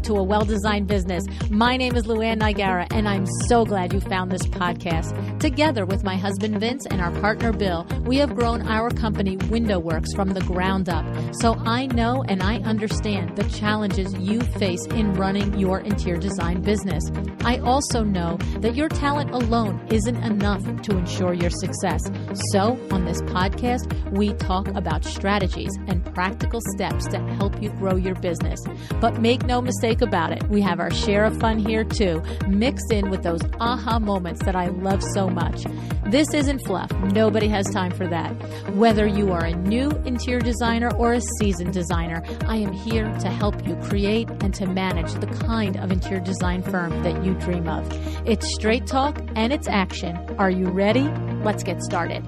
to A Well-Designed Business. My name is Luann Nigara, and I'm so glad you found this podcast. Together with my husband Vince and our partner Bill, we have grown our company WindowWorks from the ground up. So I know and I understand the challenges you face in running your interior design business. I also know that your talent alone isn't enough to ensure your success. So on this podcast, we talk about strategies and practical steps to help you grow your business. But make no mistake about it, we have our share of fun here too, mixed in with those aha moments that I love so much. This isn't fluff. Nobody has time for that. Whether you are a new interior designer or a seasoned designer, I am here to help you create and to manage the kind of interior design firm that you dream of. It's straight talk and it's action. Are you ready? Let's get started.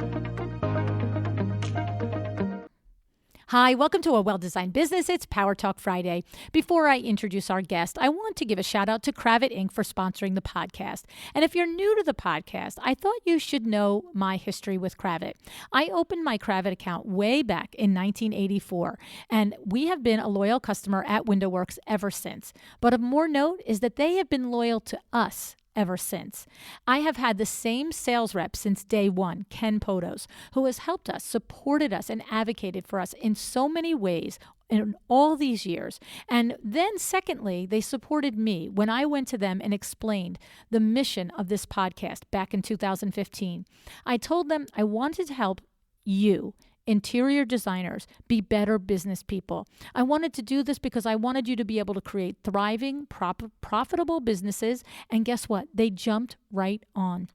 Hi, welcome to A Well-Designed Business. It's Power Talk Friday. Before I introduce our guest, I want to give a shout out to Kravit Inc. for sponsoring the podcast. And if you're new to the podcast, I thought you should know my history with Kravit. I opened my Kravit account way back in 1984, and we have been a loyal customer at WindowWorks ever since. But of more note is that they have been loyal to us ever since. I have had the same sales rep since day one, Ken Podos, who has helped us, supported us, and advocated for us in so many ways in all these years. And then secondly, they supported me when I went to them and explained the mission of this podcast back in 2015. I told them I wanted to help you, interior designers, be better business people. I wanted to do this because I wanted you to be able to create thriving, profitable businesses. And guess what? They jumped right on.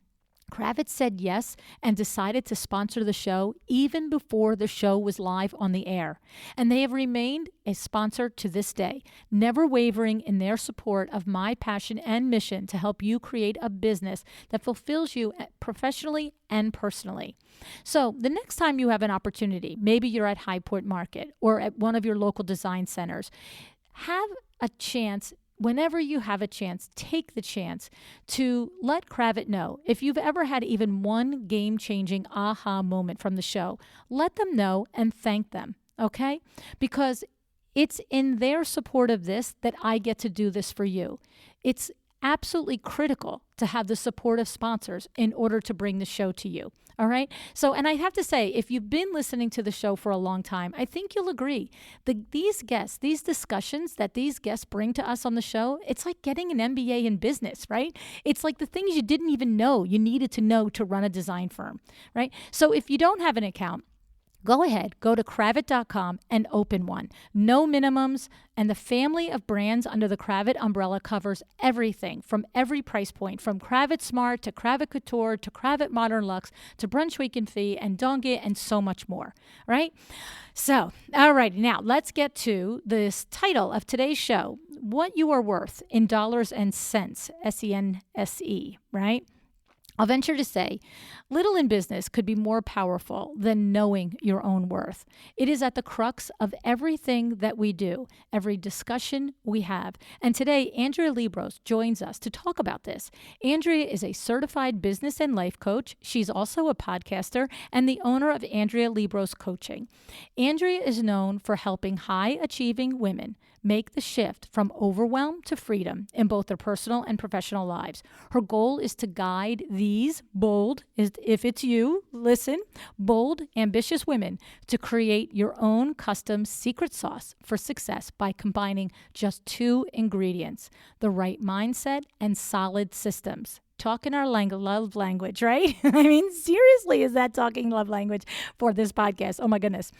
Kravitz said yes and decided to sponsor the show even before the show was live on the air. And they have remained a sponsor to this day, never wavering in their support of my passion and mission to help you create a business that fulfills you professionally and personally. So the next time you have an opportunity, maybe you're at Highport Market or at one of your local design centers, have a chance. Whenever you have a chance, take the chance to let Kravit know. If you've ever had even one game-changing aha moment from the show, let them know and thank them, okay? Because it's in their support of this that I get to do this for you. It's absolutely critical to have the support of sponsors in order to bring the show to you. All right. So, and I have to say, if you've been listening to the show for a long time, I think you'll agree these guests, these discussions that these guests bring to us on the show, it's like getting an MBA in business, right? It's like the things you didn't even know you needed to know to run a design firm, right? So if you don't have an account, go ahead, go to Kravit.com and open one. No minimums, and the family of brands under the Kravit umbrella covers everything from every price point, from Kravit Smart to Kravit Couture to Kravit Modern Luxe to Brunswick and Fee and Donge and so much more, right? So, all right, now let's get to this title of today's show, What You Are Worth in Dollars and Cents, S-E-N-S-E, right? I'll venture to say, little in business could be more powerful than knowing your own worth. It is at the crux of everything that we do, every discussion we have. And today, Andrea Liebross joins us to talk about this. Andrea is a certified business and life coach. She's also a podcaster and the owner of Andrea Liebross Coaching. Andrea is known for helping high-achieving women make the shift from overwhelm to freedom in both their personal and professional lives. Her goal is to guide these bold, if it's you, listen, bold, ambitious women to create your own custom secret sauce for success by combining just two ingredients, the right mindset and solid systems. Talking our love language, right? I mean, seriously, is that talking love language for this podcast? Oh my goodness.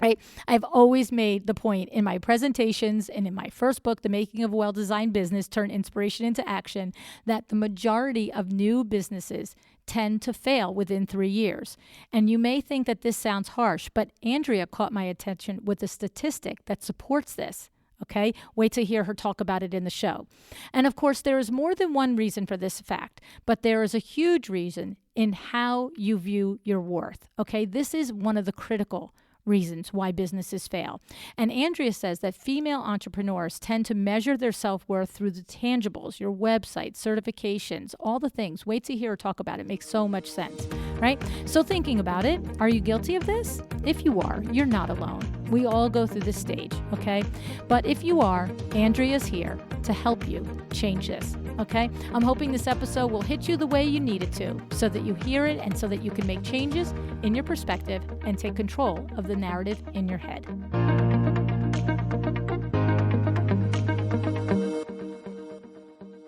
Right. I've always made the point in my presentations and in my first book, The Making of a Well-Designed Business, Turn Inspiration into Action, that the majority of new businesses tend to fail within 3 years. And you may think that this sounds harsh, but Andrea caught my attention with a statistic that supports this. Okay, wait to hear her talk about it in the show. And of course, there is more than one reason for this fact, but there is a huge reason in how you view your worth. Okay, this is one of the critical reasons why businesses fail. And Andrea says that female entrepreneurs tend to measure their self-worth through the tangibles, your website, certifications, all the things. Wait to hear her talk about it. It makes so much sense, right? So thinking about it, are you guilty of this? If you are, you're not alone. We all go through this stage, okay? But if you are, Andrea's here to help you change this, okay? I'm hoping this episode will hit you the way you need it to, so that you hear it and so that you can make changes in your perspective and take control of the narrative in your head.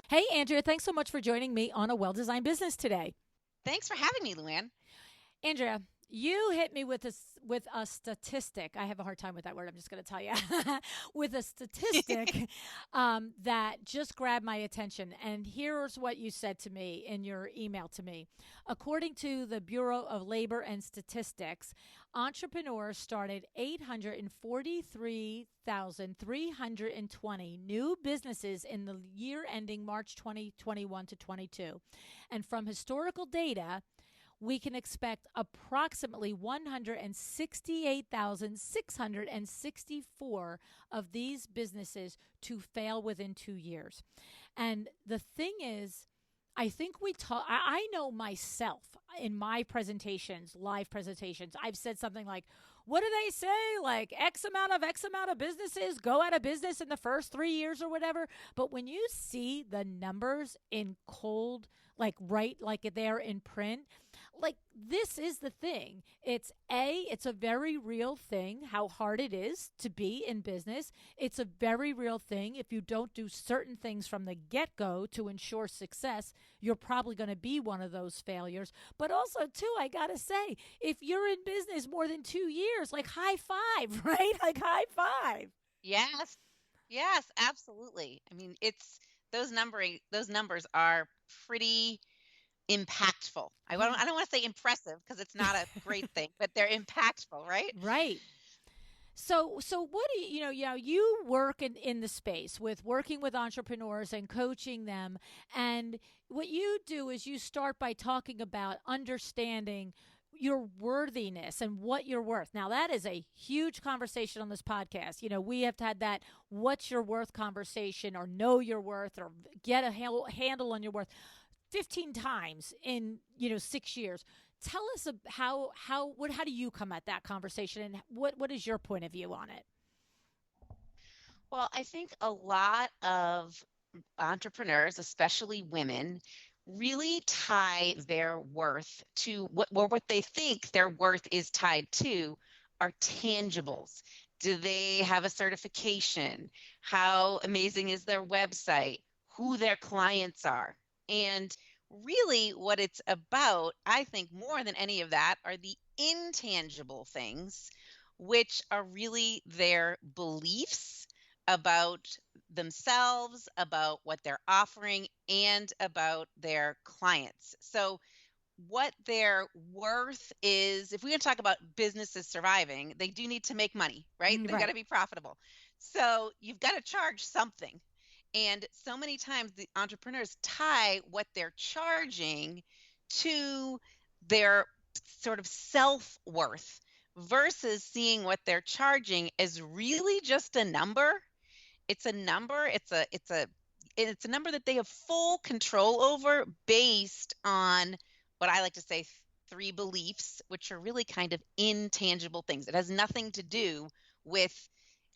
Hey, Andrea, thanks so much for joining me on A Well-Designed Business today. Thanks for having me, Luann. Andrea, you hit me with a statistic. I have a hard time with that word. I'm just going to tell you with a statistic that just grabbed my attention. And here's what you said to me in your email to me. According to the Bureau of Labor and Statistics, entrepreneurs started 843,320 new businesses in the year ending March 2021 to 22. And from historical data, we can expect approximately 168,664 of these businesses to fail within 2 years. And the thing is, I think I know myself in my presentations, live presentations, I've said something like, what do they say? Like X amount of businesses go out of business in the first 3 years or whatever. But when you see the numbers in cold, like they're in print, like this is the thing. It's a very real thing how hard it is to be in business. It's a very real thing. If you don't do certain things from the get-go to ensure success, you're probably going to be one of those failures. But also, too, I got to say, if you're in business more than 2 years, like high five, right? Like high five. Yes. Yes, absolutely. I mean, those numbers are pretty impactful. I don't want to say impressive because it's not a great thing, but they're impactful, right? Right. So what do you work in the space with working with entrepreneurs and coaching them. And what you do is you start by talking about understanding your worthiness and what you're worth. Now, that is a huge conversation on this podcast. We have had that what's your worth conversation, or know your worth, or get a handle on your worth 15 times in 6 years. Tell us how do you come at that conversation, and what is your point of view on it? Well, I think a lot of entrepreneurs, especially women, really tie their worth to what they think their worth is tied to are tangibles. Do they have a certification? How amazing is their website? Who their clients are? And really, what it's about, I think, more than any of that, are the intangible things, which are really their beliefs about themselves, about what they're offering, and about their clients. So, what their worth is, if we're going to talk about businesses surviving, they do need to make money, right? They've got to be profitable. So, you've got to charge something. And so many times the entrepreneurs tie what they're charging to their sort of self-worth versus seeing what they're charging as really just a number. It's a number. It's a number that they have full control over based on what I like to say three beliefs, which are really kind of intangible things. It has nothing to do with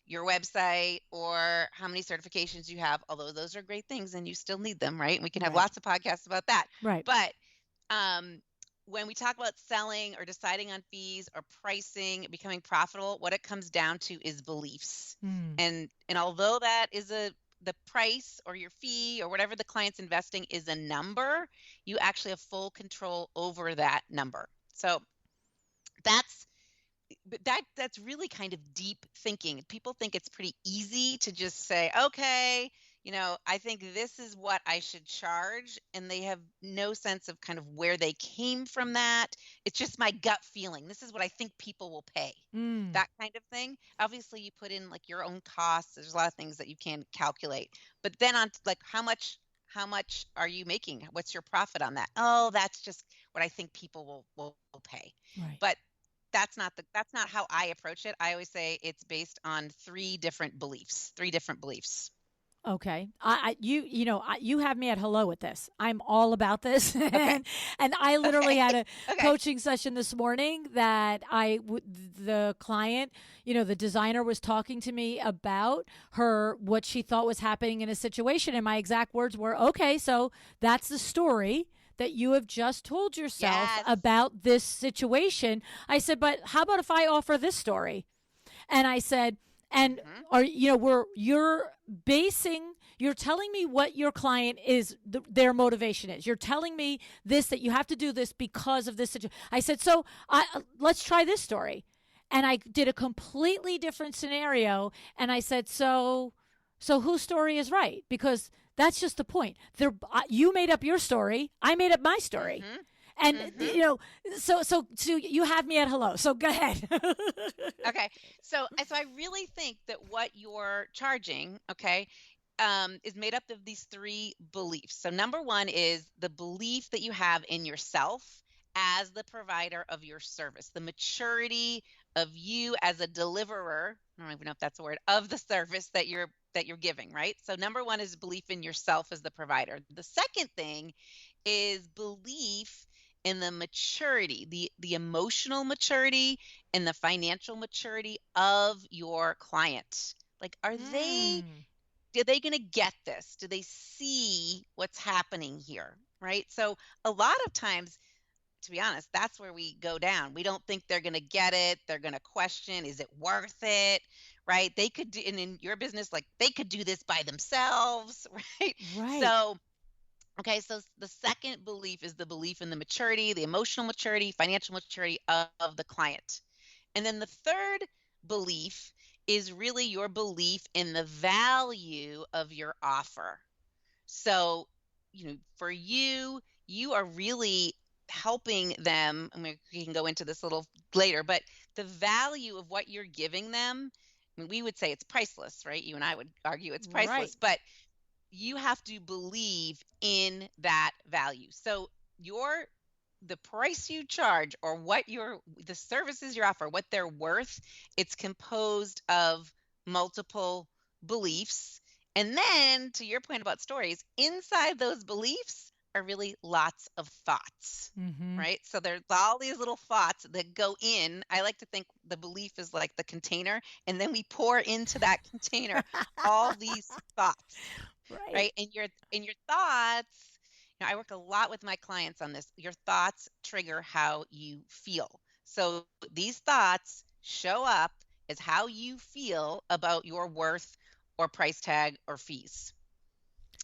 your website or how many certifications you have, although those are great things and you still need them, right? We can have lots of podcasts about that. Right. But when we talk about selling or deciding on fees or pricing, becoming profitable, what it comes down to is beliefs. And although that is the price or your fee or whatever the client's investing is a number, you actually have full control over that number. So that's really kind of deep thinking. People think it's pretty easy to just say, okay, I think this is what I should charge. And they have no sense of kind of where they came from that. It's just my gut feeling. This is what I think people will pay. That kind of thing. Obviously, you put in like your own costs. There's a lot of things that you can calculate. But then on like how much are you making? What's your profit on that? Oh, that's just what I think people will pay. Right. But that's not how I approach it. I always say it's based on three different beliefs. Okay. You have me at hello with this. I'm all about this. Okay. And I literally Okay. had a Okay. coaching session this morning that the client, the designer was talking to me about what she thought was happening in a situation. And my exact words were, okay, so that's the story that you have just told yourself Yes. about this situation. I said, but how about if I offer this story? And I said, and Hmm. are you're telling me what your client is their motivation is. You're telling me this, that you have to do this because of this situation. I said, so let's try this story. And I did a completely different scenario, and I said, so whose story is right? Because that's just the point. You made up your story, I made up my story. Hmm. And Hmm. so you have me at hello. So go ahead. Okay. So I really think that what you're charging, okay, is made up of these three beliefs. So number one is the belief that you have in yourself as the provider of your service, the maturity of you as a deliverer. I don't even know if that's a word, of the service that you're giving, right? So number one is belief in yourself as the provider. The second thing is belief in the maturity, the emotional maturity and the financial maturity of your client. Like, Mm, they going to get this? Do they see what's happening here? Right. So a lot of times, to be honest, that's where we go down. We don't think they're going to get it. They're going to question, is it worth it? Right. They could do, and in your business, like they could do this by themselves. Right. right. So, okay. So the second belief is the belief in the maturity, the emotional maturity, financial maturity of the client. And then the third belief is really your belief in the value of your offer. So, for you, you are really helping them. I mean, we can go into this a little later, but the value of what you're giving them, I mean, we would say it's priceless, right? You and I would argue it's Right. priceless, but you have to believe in that value. So your the price you charge, or the services you offer, what they're worth, it's composed of multiple beliefs. And then to your point about stories, inside those beliefs are really lots of thoughts. Mm-hmm. Right. So there's all these little thoughts that go in. I like to think the belief is like the container, and then we pour into that container all these thoughts, Right. right? And your thoughts, I work a lot with my clients on this. Your thoughts trigger how you feel. So these thoughts show up as how you feel about your worth or price tag or fees.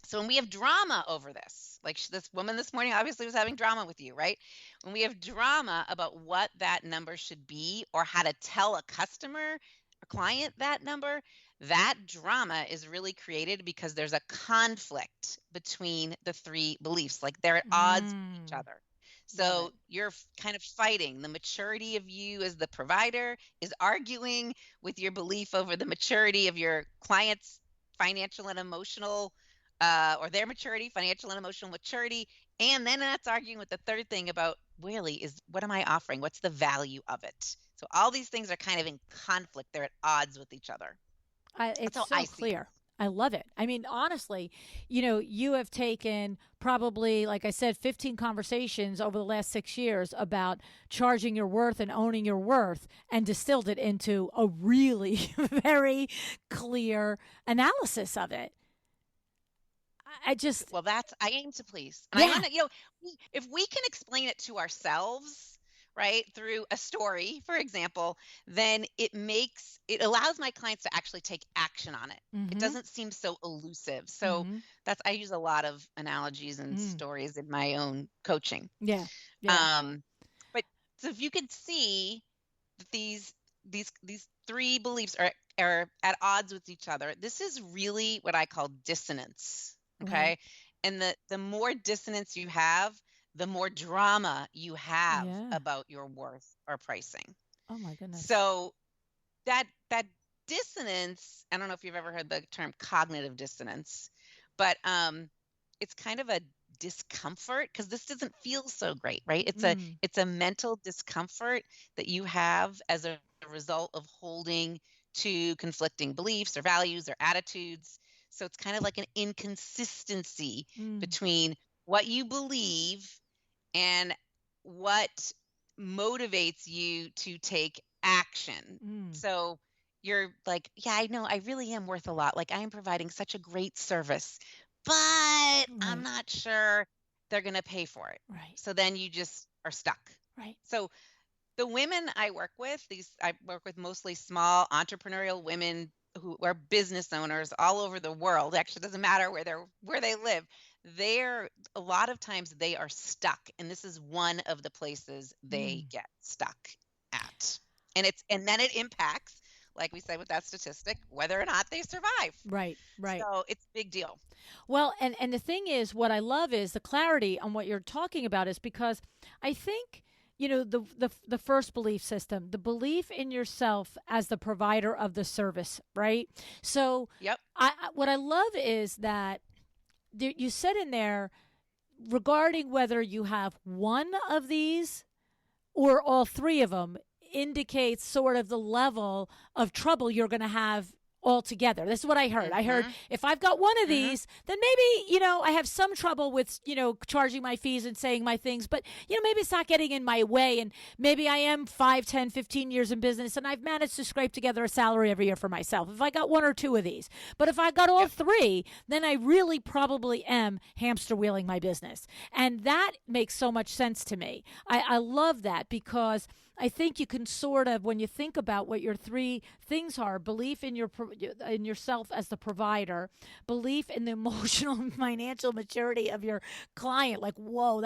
So when we have drama over this, like this woman this morning obviously was having drama with you, right? When we have drama about what that number should be or how to tell a customer or client that number, that drama is really created because there's a conflict between the three beliefs. Like they're at odds with each Mm, other. love it. So you're kind of fighting. The maturity of you as the provider is arguing with your belief over the maturity of your client's financial and emotional, or their maturity, financial and emotional maturity. And then that's arguing with the third thing about, really, is what am I offering? What's the value of it? So all these things are kind of in conflict. They're at odds with each other. That's It's how so I see it. clear. I love it. I mean, honestly, you have taken probably, like I said, 15 conversations over the last 6 years about charging your worth and owning your worth and distilled it into a really very clear analysis of it. I just, Well, I aim to please. And I yeah. want to, if we can explain it to ourselves, right, through a story, for example, then it allows my clients to actually take action on it. It Mm-hmm. doesn't seem so elusive. So Mm-hmm. I use a lot of analogies and Mm. stories in my own coaching. Yeah. Yeah. Um, but so if you could see that these three beliefs are at odds with each other, this is really what I call dissonance. Okay. Okay. And the more dissonance you have, the more drama you have Yeah. about your worth or pricing. Oh my goodness. So that dissonance, I don't know if you've ever heard the term cognitive dissonance, but it's kind of a discomfort because this doesn't feel so great, right? Mm. It's a mental discomfort that you have as a result of holding to conflicting beliefs or values or attitudes. So it's kind of like an inconsistency Mm, between what you believe and what motivates you to take action. mm, So you're like, yeah, I know I really am worth a lot. Like I am providing such a great service, but I'm right, not sure they're going to pay for it. right, So then you just are stuck. right. So the women I work with, I work with mostly small entrepreneurial women who are business owners all over the world. Actually, it doesn't matter where they live. They're a lot of times they are stuck, and this is one of the places they Mm, get stuck at. And then it impacts, like we said with that statistic, whether or not they survive. right, right. So it's a big deal. Well, and the thing is, what I love is the clarity on what you're talking about is because I think the first belief system, the belief in yourself as the provider of the service, right? So, Yep. what I love is that you said in there regarding whether you have one of these or all three of them indicates sort of the level of trouble you're going to have altogether. This is what I heard. I heard Mhm. if I've got one of Mhm. these, then maybe, I have some trouble with, charging my fees and saying my things, but, maybe it's not getting in my way. And maybe I am 5, 10, 15 years in business and I've managed to scrape together a salary every year for myself. If I got one or two of these, but if I got all Yep. three, then I really probably am hamster wheeling my business. And that makes so much sense to me. I love that because I think you can sort of, when you think about what your three things are, belief in in yourself as the provider, belief in the emotional and financial maturity of your client. Like, whoa,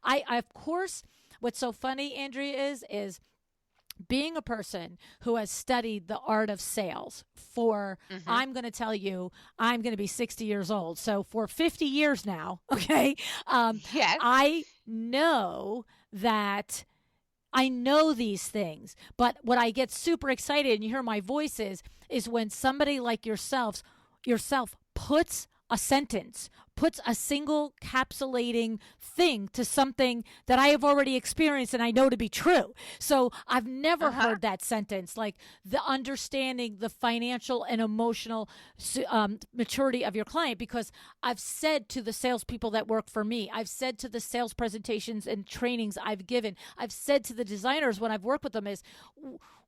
I of course, what's so funny, Andrea, is being a person who has studied the art of sales for, Mhm. I'm going to tell you, I'm going to be 60 years old. So for 50 years now, okay, Yes. I know that I know these things, but what I get super excited and you hear my voice is when somebody like yourself puts a sentence, puts a single capsulating thing to something that I have already experienced and I know to be true. So I've never Uh-huh. heard that sentence, like the understanding the financial and emotional maturity of your client, because I've said to the salespeople that work for me, I've said to the sales presentations and trainings I've given, I've said to the designers when I've worked with them is,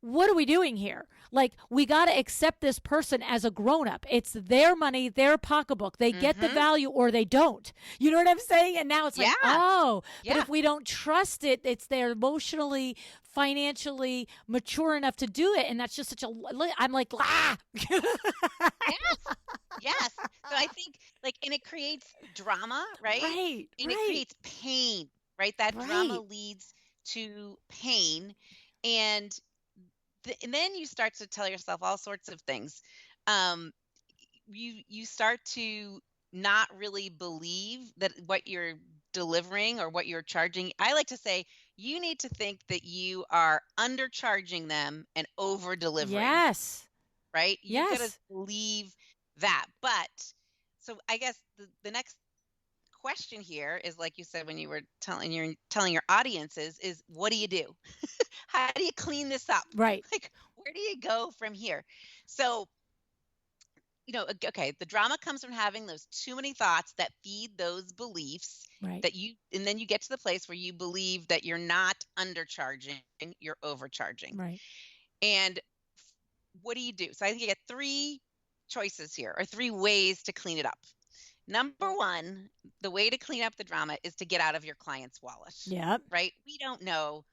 what are we doing here? Like, we got to accept this person as a grown up. It's their money, their pocketbook. They get the Mhm. value or they don't. You know what I'm saying? And now it's like, Yeah. oh, but Yeah. if we don't trust it, it's they're emotionally, financially mature enough to do it. And that's just such a, I'm like, ah. Yes. Yes. So I think and it creates drama, right? Right, And it right, creates pain, right? That drama right. leads to pain. And and then you start to tell yourself all sorts of things. Um, you start to not really believe that what you're delivering or what you're charging. I like to say you need to think that you are undercharging them and over delivering, Yes, right? You've got to yes, believe that. But so I guess the next question here is, like you said when you were telling your audiences, is what do you do? How do you clean this up? right, Like, where do you go from here? So, okay, the drama comes from having those too many thoughts that feed those beliefs right, and then you get to the place where you believe that you're not undercharging, you're overcharging. right. And what do you do? So I think you get three choices here, or three ways to clean it up. Number one, the way to clean up the drama is to get out of your client's wallet, Yep, right? We don't know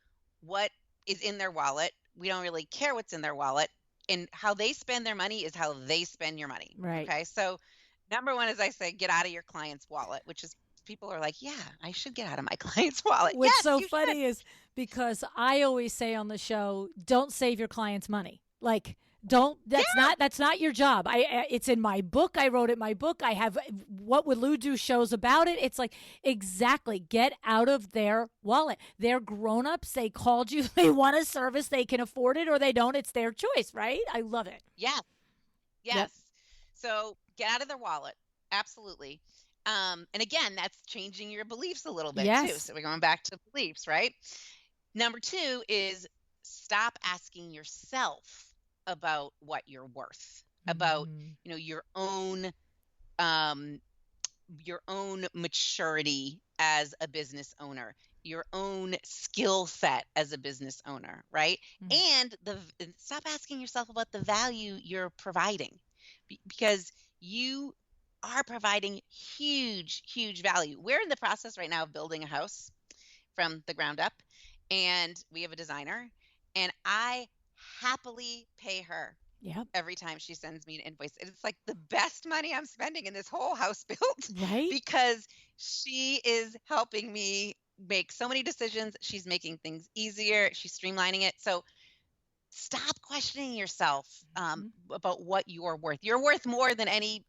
what is in their wallet. We don't really care what's in their wallet. And how they spend their money is how they spend your money. right. Okay. So, number one, as I say, get out of your client's wallet, which is people are like, yeah, I should get out of my client's wallet. What's Yes, so you should. funny is because I always say on the show, don't save your clients' money. Like, don't. Yeah. That's not your job. It's in my book. I wrote it in my book. I have what would Lou do shows about it. It's like, exactly, get out of their wallet. They're grown-ups. They called you. They want a service. They can afford it or they don't. It's their choice, right? I love it. Yes. Yep. Yes. So get out of their wallet. Absolutely. And again, that's changing your beliefs a little bit too. Yes. So we're going back to beliefs, right? Number two is stop asking yourself about what you're worth. about, Mhm. um, your own maturity as a business owner, your own skill set as a business owner, right? Mm. And stop asking yourself about the value you're providing, because you are providing huge, huge value. We're in the process right now of building a house from the ground up, and we have a designer, and I happily pay her Yep. every time she sends me an invoice. And it's like the best money I'm spending in this whole house built Right? because she is helping me make so many decisions. She's making things easier. She's streamlining it. So stop questioning yourself Mhm. about what you're worth. You're worth more than any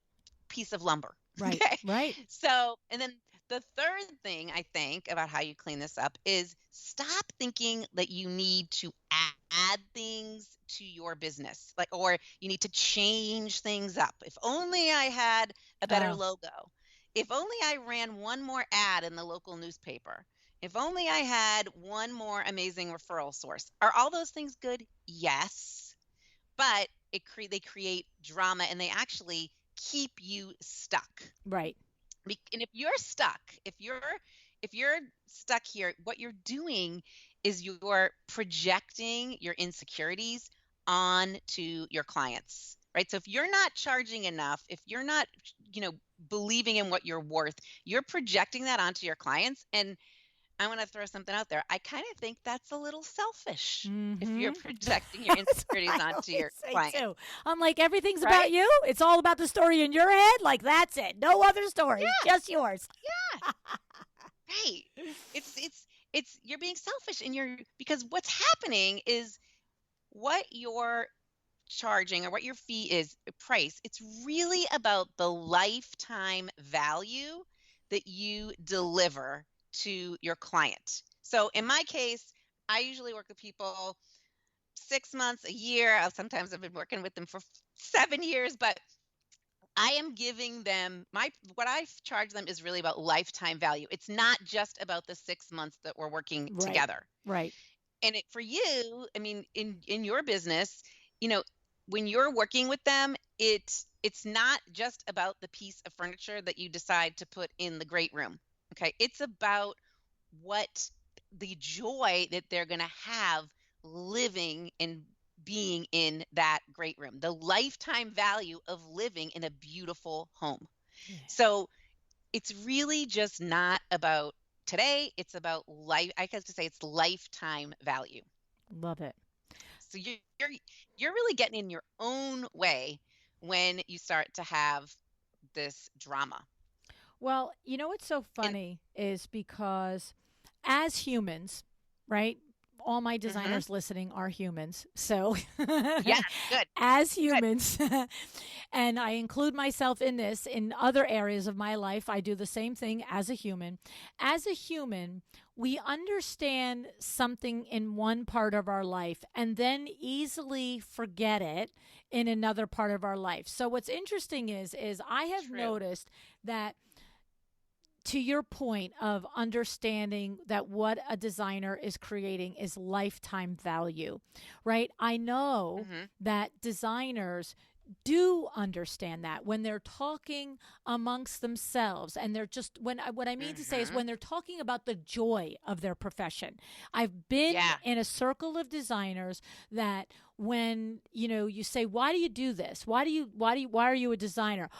piece of lumber. Right. Okay. Right. So, and then the third thing I think about how you clean this up is stop thinking that you need to add things to your business, like, or you need to change things up. If only I had a better Oh, logo. If only I ran one more ad in the local newspaper. If only I had one more amazing referral source. Are all those things good? Yes, but they create drama, and they actually keep you stuck. right. And if you're stuck, if you're stuck here, what you're doing is you're projecting your insecurities onto your clients, right? So if you're not charging enough, if you're not, believing in what you're worth, you're projecting that onto your clients. And I want to throw something out there. I kind of think that's a little selfish if you're Mhm. projecting your That's what insecurities I onto always your say client, too. I'm like, everything's about right? you. It's all about the story in your head. Like, that's it. No other stories, Yeah, just yours. yeah, right. It's you're being selfish, and you're because what's happening is what you're charging or what your fee is price. It's really about the lifetime value that you deliver to your client. So in my case, I usually work with people 6 months, a year. Sometimes I've been working with them for 7 years, but I am giving them what I charge them is really about lifetime value. It's not just about the 6 months that we're working Right. together. Right. And for you, I mean, in your business, you know, when you're working with them, it's not just about the piece of furniture that you decide to put in the great room. Okay, it's about what the joy that they're going to have living and being in that great room, the lifetime value of living in a beautiful home. Yeah. So it's really just not about today, it's about life. I have to say it's lifetime value. Love it. So you're really getting in your own way when you start to have this drama. Well, you know what's so And funny is because as humans, right? All my mhm, designers listening are humans. So, yes, good, as good. humans, and I include myself in this in other areas of my life, I do the same thing as a human. As a human, we understand something in one part of our life and then easily forget it in another part of our life. So what's interesting is I have True. noticed that, to your point of understanding that what a designer is creating is lifetime value, right? I know Hmm. that designers do understand that when they're talking amongst themselves, and they're just, what I mean to say is Hmm. when they're talking about the joy of their profession. I've been Yeah. in a circle of designers that, when you say, why do you do this, why are you a designer?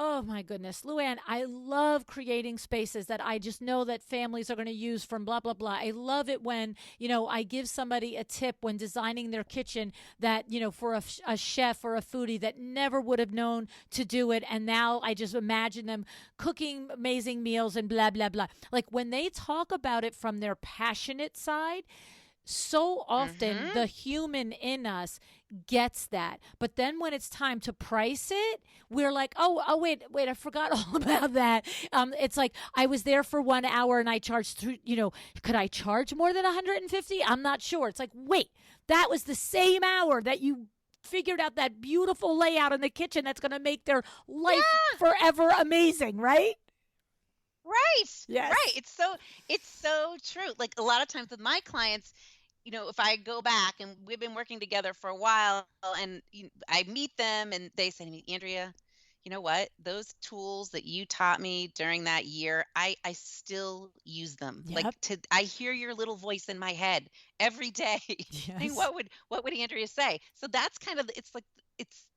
Oh my goodness, Luann, I love creating spaces that I just know that families are going to use from blah, blah, blah. I love it when, I give somebody a tip when designing their kitchen that, for a chef or a foodie that never would have known to do it. And now I just imagine them cooking amazing meals and blah, blah, blah. Like when they talk about it from their passionate side, so often Hmm. the human in us gets that. But then when it's time to price it, we're like, oh, wait, I forgot all about that. It's like, I was there for 1 hour and I charged through, could I charge more than 150? I'm not sure. It's like, wait, that was the same hour that you figured out that beautiful layout in the kitchen that's going to make their life Yeah. forever amazing, right? Right. Right. Yes. It's so true. Like a lot of times with my clients, if I go back and we've been working together for a while and I meet them and they say to me, Andrea, you know what? Those tools that you taught me during that year, I still use them. Yep. I hear your little voice in my head every day. I mean, Yes. what would Andrea say? So that's kind of, it's like,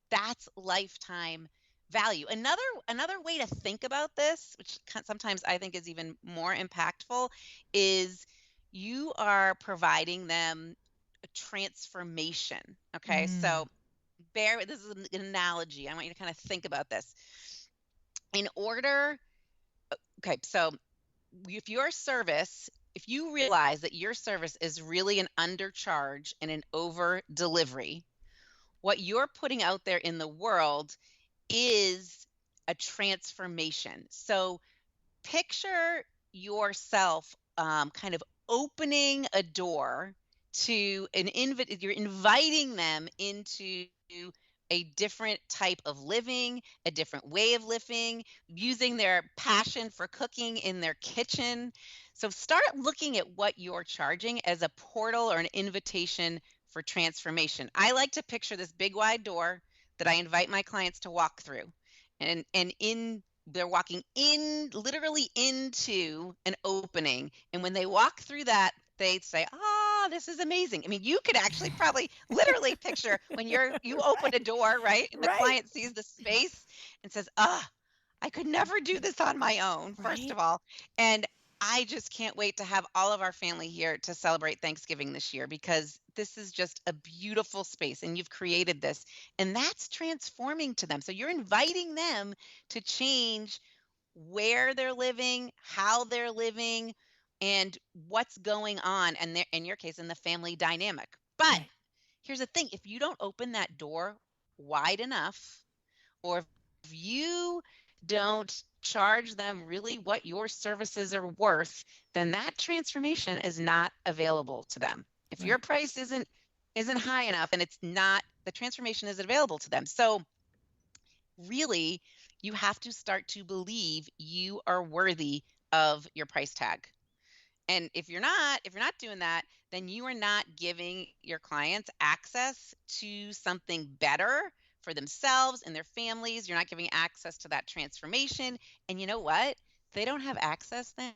that's lifetime value. Another way to think about this, which sometimes I think is even more impactful, is you are providing them a transformation. Okay. Mm. So this is an analogy. I want you to kind of think about this. In order, okay, so if your service, if you realize that your service is really an undercharge and an over delivery, what you're putting out there in the world is a transformation. So picture yourself kind of opening a door to you're inviting them into a different type of living, a different way of living, using their passion for cooking in their kitchen. So start looking at what you're charging as a portal or an invitation for transformation. I like to picture this big wide door that I invite my clients to walk through. And in they're walking in literally into an opening, and when they walk through that, they say, "Ah, this is amazing." I mean, you could actually probably literally picture when you open a door, right, and the Right. client sees the space and says, "Ah, I could never do this on my own," first Right. of all. And I just can't wait to have all of our family here to celebrate Thanksgiving this year, because this is just a beautiful space and you've created this, and that's transforming to them. So you're inviting them to change where they're living, how they're living, and what's going on, and in your case, in the family dynamic. But Right. here's the thing: if you don't open that door wide enough, or if you don't charge them really what your services are worth, then that transformation is not available to them. If your Right. price isn't high enough, and it's not, the transformation isn't available to them. So really, you have to start to believe you are worthy of your price tag. And if you're not doing that, then you are not giving your clients access to something better for themselves and their families. You're not giving access to that transformation. And you know what? They don't have access then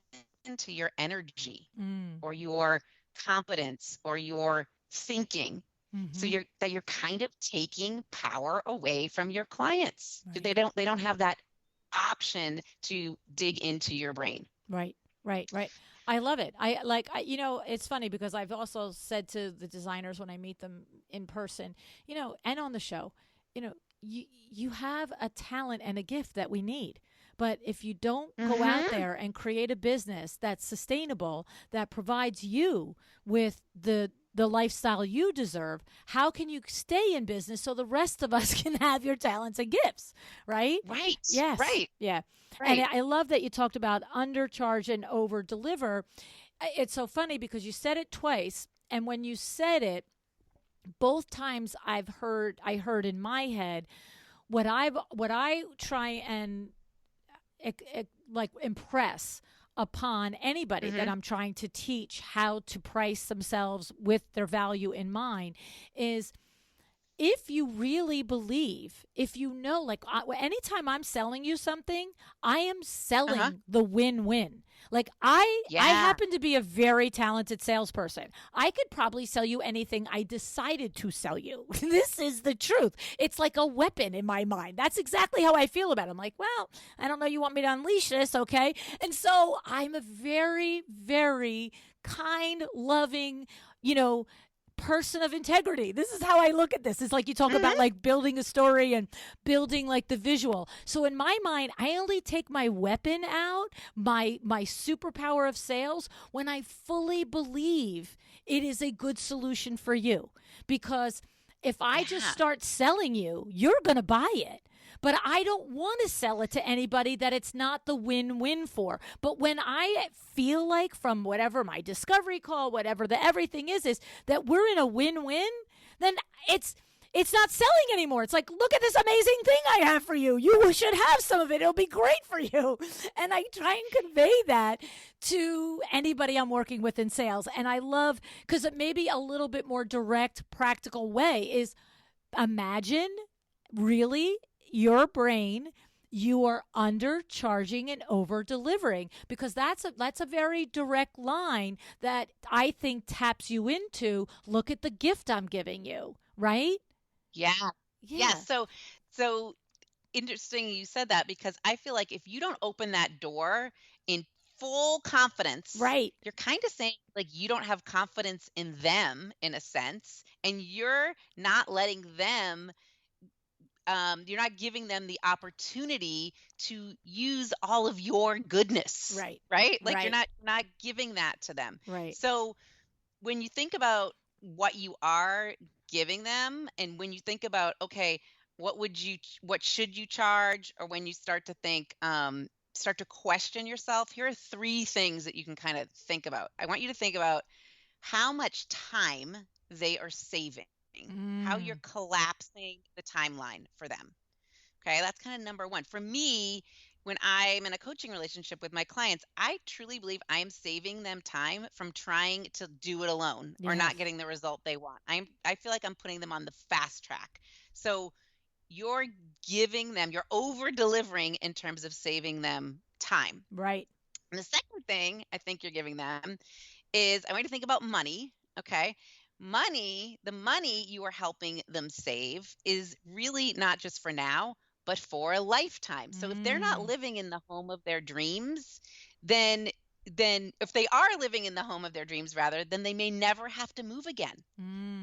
to your energy Mm. or your competence or your thinking. So Mm-hmm. you're kind of taking power away from your clients. Right. They don't have that option to dig into your brain. Right, right, right. I love it. It's funny because I've also said to the designers when I meet them in person, and on the show, you know, you have a talent and a gift that we need. But if you don't go out Hmm. there and create a business that's sustainable, that provides you with the lifestyle you deserve, how can you stay in business so the rest of us can have your talents and gifts, right? Right, Yes. right, Yeah. And right. I love that you talked about undercharge and over deliver. It's so funny because you said it twice. And when you said it, both times I heard in my head what I try and like impress upon anybody that Hmm. I'm trying to teach how to price themselves with their value in mind is if you really believe, if you know, anytime I'm selling you something, I am Uh-huh. selling the win-win. Like I Yeah. happen to be a very talented salesperson. I could probably sell you anything I decided to sell you. This is the truth. It's like a weapon in my mind. That's exactly how I feel about it. I'm like, well, I don't know, you want me to unleash this, okay? And so I'm a very, very kind, loving, you know, person of integrity. This is how I look at this. It's like you talk about Hmm. like building a story and building like the visual. So in my mind, I only take my weapon out, my superpower of sales when I fully believe it is a good solution for you. Because if I just Yeah. start selling you, you're going to buy it. But I don't want to sell it to anybody that it's not the win win for. But when I feel like from whatever my discovery call, whatever the everything is that we're in a win win, then it's it's not selling anymore. It's like, look at this amazing thing I have for you. You should have some of it. It'll be great for you. And I try and convey that to anybody I'm working with in sales. And I love, because it may be a little bit more direct, practical way is imagine really your brain, you are undercharging and over delivering, because that's a very direct line that I think taps you into, look at the gift I'm giving you, right? Yeah. Yeah. Yeah. So interesting you said that, because I feel like if you don't open that door in full confidence, Right. you're kind of saying like you don't have confidence in them in a sense, and you're not letting them you're not giving them the opportunity to use all of your goodness, Right. right? Like you're Right. not giving that to them. Right. So when you think about what you are giving them, and when you think about, okay, what should you charge, or when you start to think, start to question yourself, here are three things that you can kind of think about. I want you to think about how much time they are saving, how you're Mm. collapsing the timeline for them. Okay, that's kind of number one. For me, when I'm in a coaching relationship with my clients, I truly believe I am saving them time from trying to do it alone or Yes. not getting the result they want. I feel like I'm putting them on the fast track. So you're you're over delivering in terms of saving them time. Right. And the second thing I think you're giving them is I want you to think about money. Okay. The money you are helping them save is really not just for now, but for a lifetime. So if they're not Mm. living in the home of their dreams, then if they are living in the home of their dreams rather, then they may never have to move again. Mm.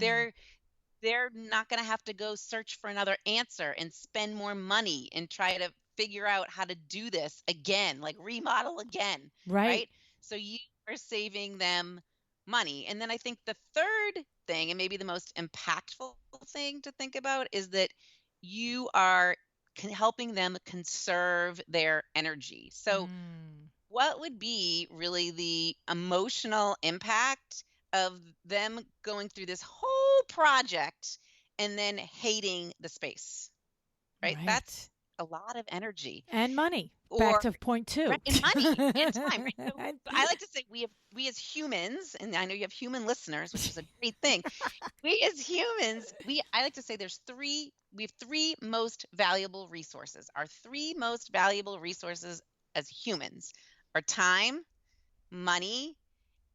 They're not going to have to go search for another answer and spend more money and try to figure out how to do this again, like remodel again, Right. right? So you are saving them money. And then I think the third thing, and maybe the most impactful thing to think about, is that you are helping them conserve their energy. So Mm. what would be really the emotional impact of them going through this whole project and then hating the space, right? Right. That's a lot of energy. And money. Back Or to point two. right, and money and time, right? So I like to say we as humans, and I know you have human listeners, which is a great thing. We as humans, I like to say we have three most valuable resources. Our three most valuable resources as humans are time, money,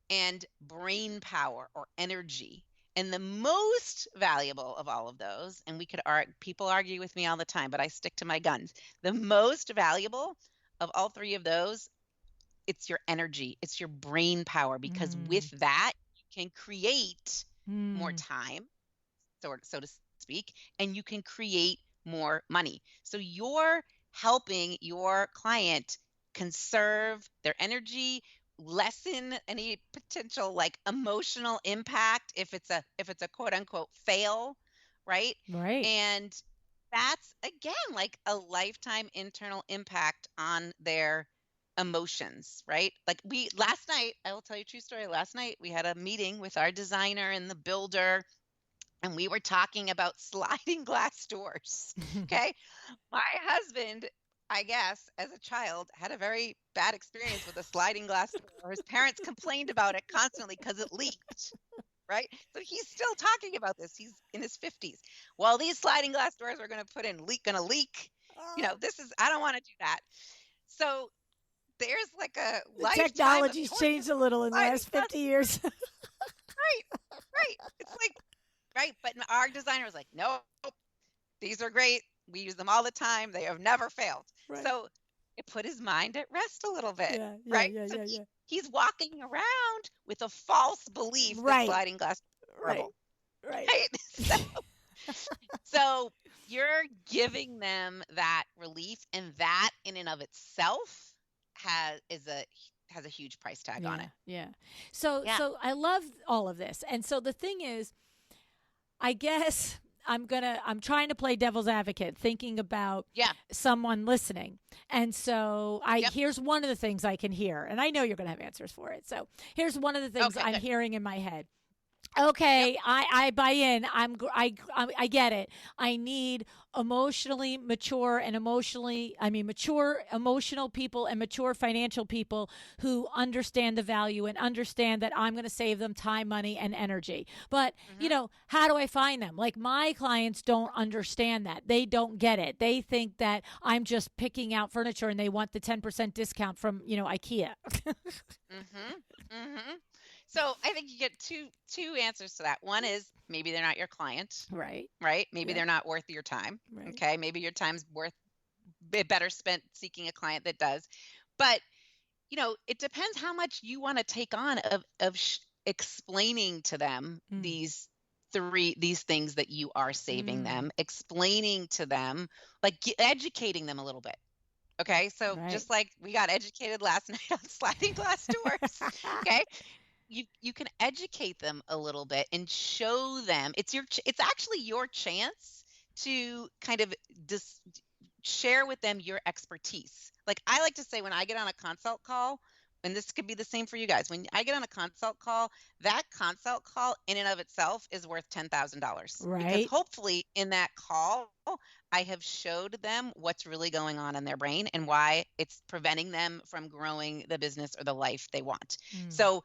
and brain power or energy. And the most valuable of all of those, and people argue with me all the time, but I stick to my guns. The most valuable of all three of those, it's your energy, it's your brain power, because Mm. with that, you can create more Mm. time, so to speak, and you can create more money. So you're helping your client conserve their energy, lessen any potential like emotional impact if it's a quote unquote fail, right? Right. And that's again like a lifetime internal impact on their emotions, right? Like we last night, I will tell you a true story. Last night we had a meeting with our designer and the builder, and we were talking about sliding glass doors. Okay. My husband, I guess, as a child, had a very bad experience with a sliding glass door. His parents complained about it constantly because it leaked. Right. So he's still talking about this. He's in his 50s. Well, these sliding glass doors are going to put in gonna leak. I don't want to do that. So there's like a The lifetime of technology's torture changed a little in the sliding last glass. 50 years. Right. Right. It's like, right. But our designer was like, nope, these are great. We use them all the time. They have never failed. Right. So it put his mind at rest a little bit, Yeah. Yeah. right? Yeah. So Yeah. Yeah. he's walking around with a false belief that Right. sliding glass is Right. horrible, Right. right? So you're giving them that relief, and that in and of itself has a huge price tag on Yeah. it. Yeah. So Yeah. so I love all of this. And so the thing is, I guess I'm trying to play devil's advocate, thinking about Yeah. someone listening. And so I Yep. here's one of the things I can hear, and I know you're gonna have answers for it. So here's one of the things Okay, I'm good. hearing in my head. Yep. Okay, I buy in. I get it. I need emotionally mature and mature emotional people and mature financial people who understand the value and understand that I'm going to save them time, money, and energy. But, Hmm. how do I find them? Like, my clients don't understand that. They don't get it. They think that I'm just picking out furniture and they want the 10% discount from, IKEA. Hmm. Hmm. So I think you get two answers to that. One is maybe they're not your client, Right. right? Maybe Yeah. they're not worth your time. Right. Okay. Maybe your time's worth better spent seeking a client that does. But it depends how much you want to take on of explaining to them Mm. these things that you are saving Mm. them, explaining to them, like educating them a little bit. Okay, so Right. just like we got educated last night on sliding glass doors, okay, you can educate them a little bit and show them it's actually your chance to kind of dis, share with them your expertise. Like I like to say when I get on a consult call, and this could be the same for you guys, when I get on a consult call, that consult call in and of itself is worth $10,000 because Right. hopefully in that call I have showed them what's really going on in their brain and why it's preventing them from growing the business or the life they want. Mm. So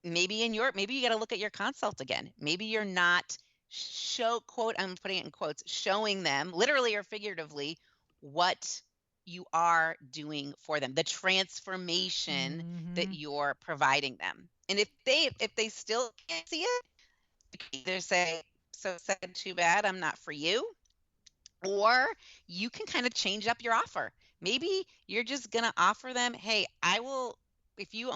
maybe you got to look at your consult again. Maybe you're not show quote I'm putting it in quotes showing them literally or figuratively what you are doing for them, the transformation that Hmm. you're providing them. And if they still can't see it, you can either say, so sad, too bad, I'm not for you, or you can kind of change up your offer. Maybe you're just going to offer them, hey, I will, if you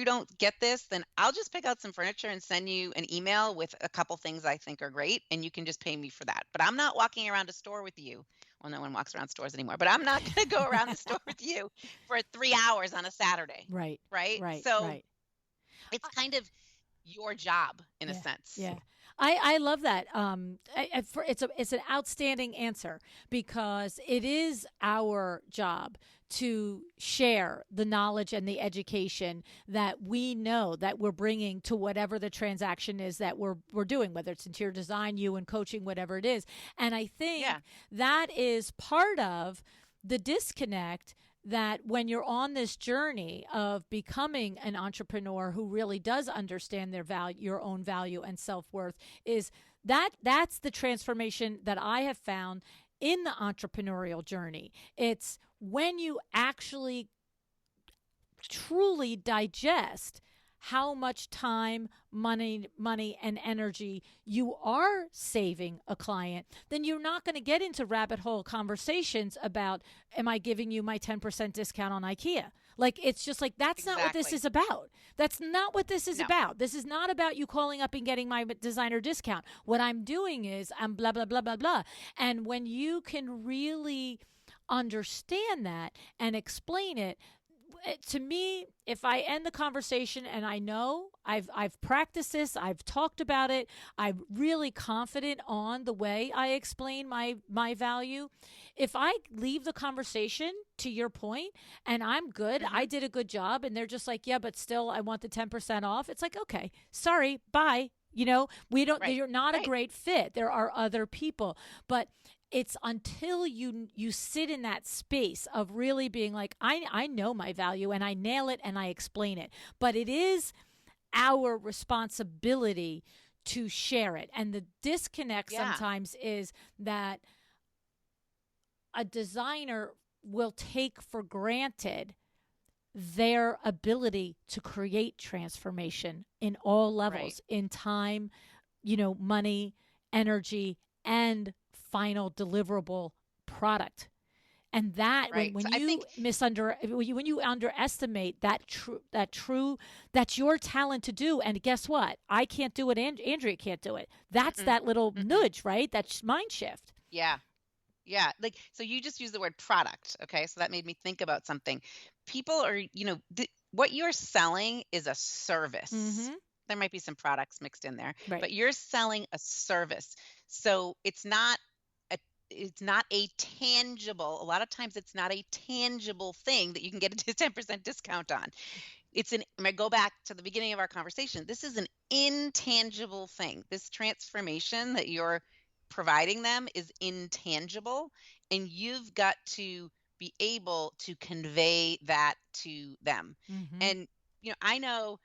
don't get this, then I'll just pick out some furniture and send you an email with a couple things I think are great. And you can just pay me for that. But I'm not walking around a store with you. Well, no one walks around stores anymore, but I'm not going to go around the store with you for 3 hours on a Saturday. Right. Right. Right. So Right. it's kind of your job in a Yeah. sense. Yeah. I love that. It's an outstanding answer because it is our job to share the knowledge and the education that we know that we're bringing to whatever the transaction is that we're doing, whether it's interior design, you and coaching, whatever it is. And I think Yeah. that is part of the disconnect, that when you're on this journey of becoming an entrepreneur who really does understand their value, your own value and self-worth, is that's the transformation that I have found in the entrepreneurial journey. It's when you actually truly digest how much time, money and energy you are saving a client, then you're not going to get into rabbit hole conversations about, am I giving you my 10% discount on IKEA? Like, it's just like, that's not what this Exactly. is about. That's not what this is No. about. This is not about you calling up and getting my designer discount. What I'm doing is I'm blah, blah, blah, blah, blah. And when you can really understand that and explain it, to me, if I end the conversation and I know I've practiced this, I've talked about it, I'm really confident on the way I explain my value. If I leave the conversation, to your point, and I'm good, I Hmm. did a good job, and they're just like, yeah, but still I want the 10% off. It's like, okay, sorry, bye. We don't, Right. you're not a Right. great fit. There are other people. But it's until you sit in that space of really being like, I know my value and I nail it and I explain it. But it is our responsibility to share it. And the disconnect Yeah. sometimes is that a designer will take for granted their ability to create transformation in all Right. levels, in time, money, energy, and final deliverable product. And that, when Right. So when I think you when you underestimate that true, that's your talent to do. And guess what? I can't do it. Andrea can't do it. That's mm-mm, that little mm-mm. nudge, right? That mind shift. Yeah. Yeah. Like, so you just used the word product. Okay. So that made me think about something. People are, what you're selling is a service. Mm-hmm. There might be some products mixed in there, Right. but you're selling a service. So a, it's not a tangible, a lot of times it's not a tangible thing that you can get a 10% discount on. I'm going to go back to the beginning of our conversation. This is an intangible thing. This transformation that you're providing them is intangible, and you've got to be able to convey that to them. Mm-hmm. And, I know,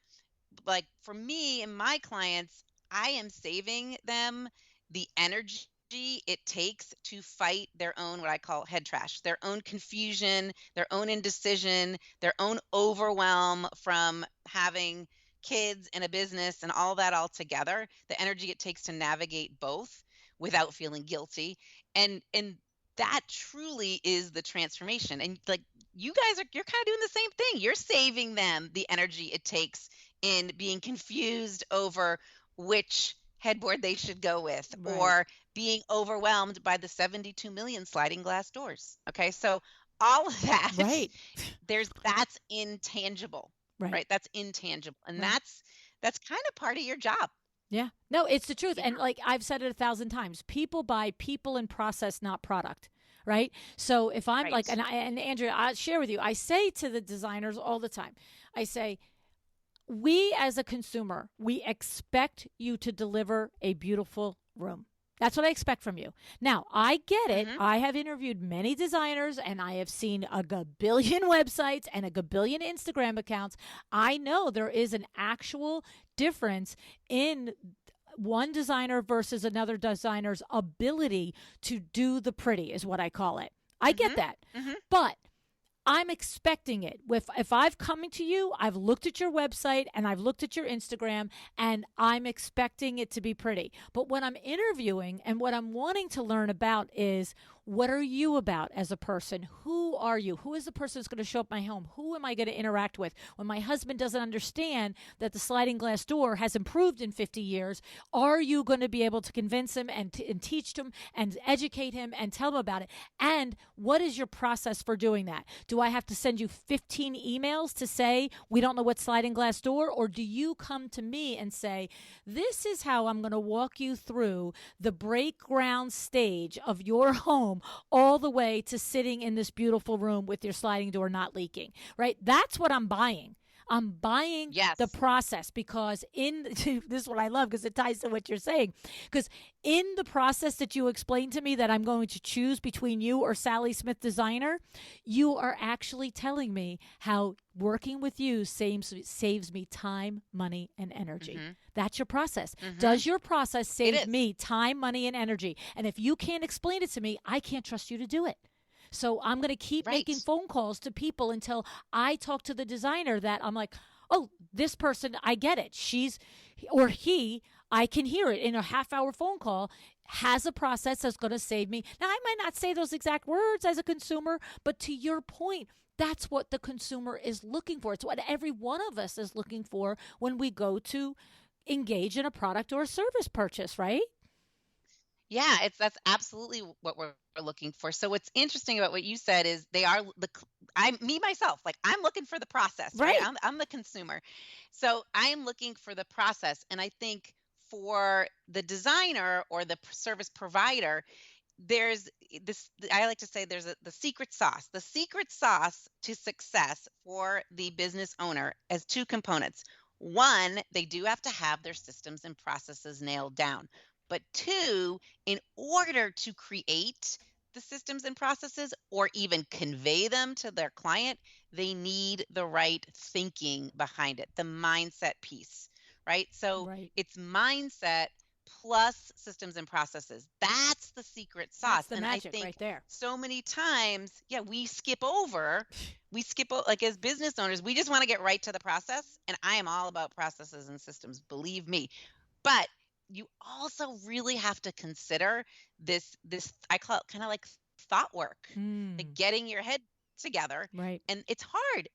like for me and my clients, I am saving them the energy it takes to fight their own, what I call head trash, their own confusion, their own indecision, their own overwhelm from having kids and a business and all that all together, the energy it takes to navigate both without feeling guilty. And that truly is the transformation. And like you're kind of doing the same thing. You're saving them the energy it takes in being confused over which headboard they should go with, Right. or being overwhelmed by the 72 million sliding glass doors. Okay. So all of that, Right. that's intangible, Right. right? That's intangible. And Right. that's kind of part of your job. Yeah. No, it's the truth. Yeah. And like I've said it 1,000 times, people buy people and process, not product. Right. So if I'm like, Right. and Andrea, I'll share with you, I say to the designers all the time, I say, we as a consumer, we expect you to deliver a beautiful room. That's what I expect from you. Now, I get it. Mm-hmm. I have interviewed many designers and I have seen a gabillion websites and a gabillion Instagram accounts. I know there is an actual difference in one designer versus another designer's ability to do the pretty, is what I call it. I get Mm-hmm. that. Mm-hmm. But I'm expecting it. If I've coming to you, I've looked at your website and I've looked at your Instagram and I'm expecting it to be pretty. But when I'm interviewing and what I'm wanting to learn about is, what are you about as a person? Who are you? Who is the person that's going to show up my home? Who am I going to interact with? When my husband doesn't understand that the sliding glass door has improved in 50 years, are you going to be able to convince him and teach him and educate him and tell him about it? And what is your process for doing that? Do I have to send you 15 emails to say we don't know what sliding glass door? Or do you come to me and say, this is how I'm going to walk you through the breakground stage of your home all the way to sitting in this beautiful room with your sliding door not leaking, right? That's what I'm buying. I'm buying the Yes. process because this is what I love because it ties to what you're saying. Because in the process that you explained to me that I'm going to choose between you or Sally Smith Designer, you are actually telling me how working with you saves me time, money, and energy. Mm-hmm. That's your process. Mm-hmm. Does your process It save is. me time, money, and energy? And if you can't explain it to me, I can't trust you to do it. So I'm going to keep making Right. phone calls to people until I talk to the designer that I'm like, oh, this person, I get it. She's or he, I can hear it in a half-hour phone call, has a process that's going to save me. Now, I might not say those exact words as a consumer, but to your point, that's what the consumer is looking for. It's what every one of us is looking for when we go to engage in a product or a service purchase, right? Yeah, that's absolutely what we're looking for. So what's interesting about what you said is I'm me myself, like I'm looking for the process, right? Right. I'm the consumer. So I am looking for the process. And I think for the designer or the service provider, there's this, I like to say there's the secret sauce. The secret sauce to success for the business owner has two components. One, they do have to have their systems and processes nailed down. But two, in order to create the systems and processes or even convey them to their client, they need the right thinking behind it, the mindset piece, right? So Right. it's mindset plus systems and processes. That's the secret That's sauce. the And I magic think right there. so many times, yeah, like as business owners, we just want to get right to the process. And I am all about processes and systems, believe me. But you also really have to consider this I call it kind of like thought work, like Mm, getting your head together. right. And it's hard,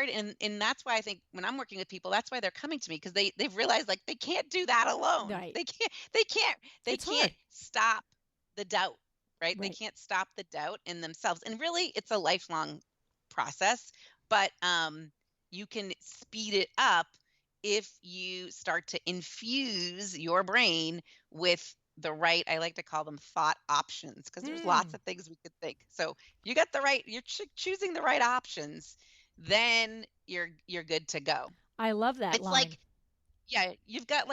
and that's why I think when I'm working with people, that's why they're coming to me, because they've realized like they can't do that alone. Right. They It's can't hard. stop the doubt, right? They Right. can't stop the doubt in themselves, and really it's a lifelong process. But you can speed it up if you start to infuse your brain with the right, I like to call them thought options, because there's lots Mm, of things we could think. So you got the right, you're choosing the right options. then you're good to go. I love that It's line. like, yeah, you've got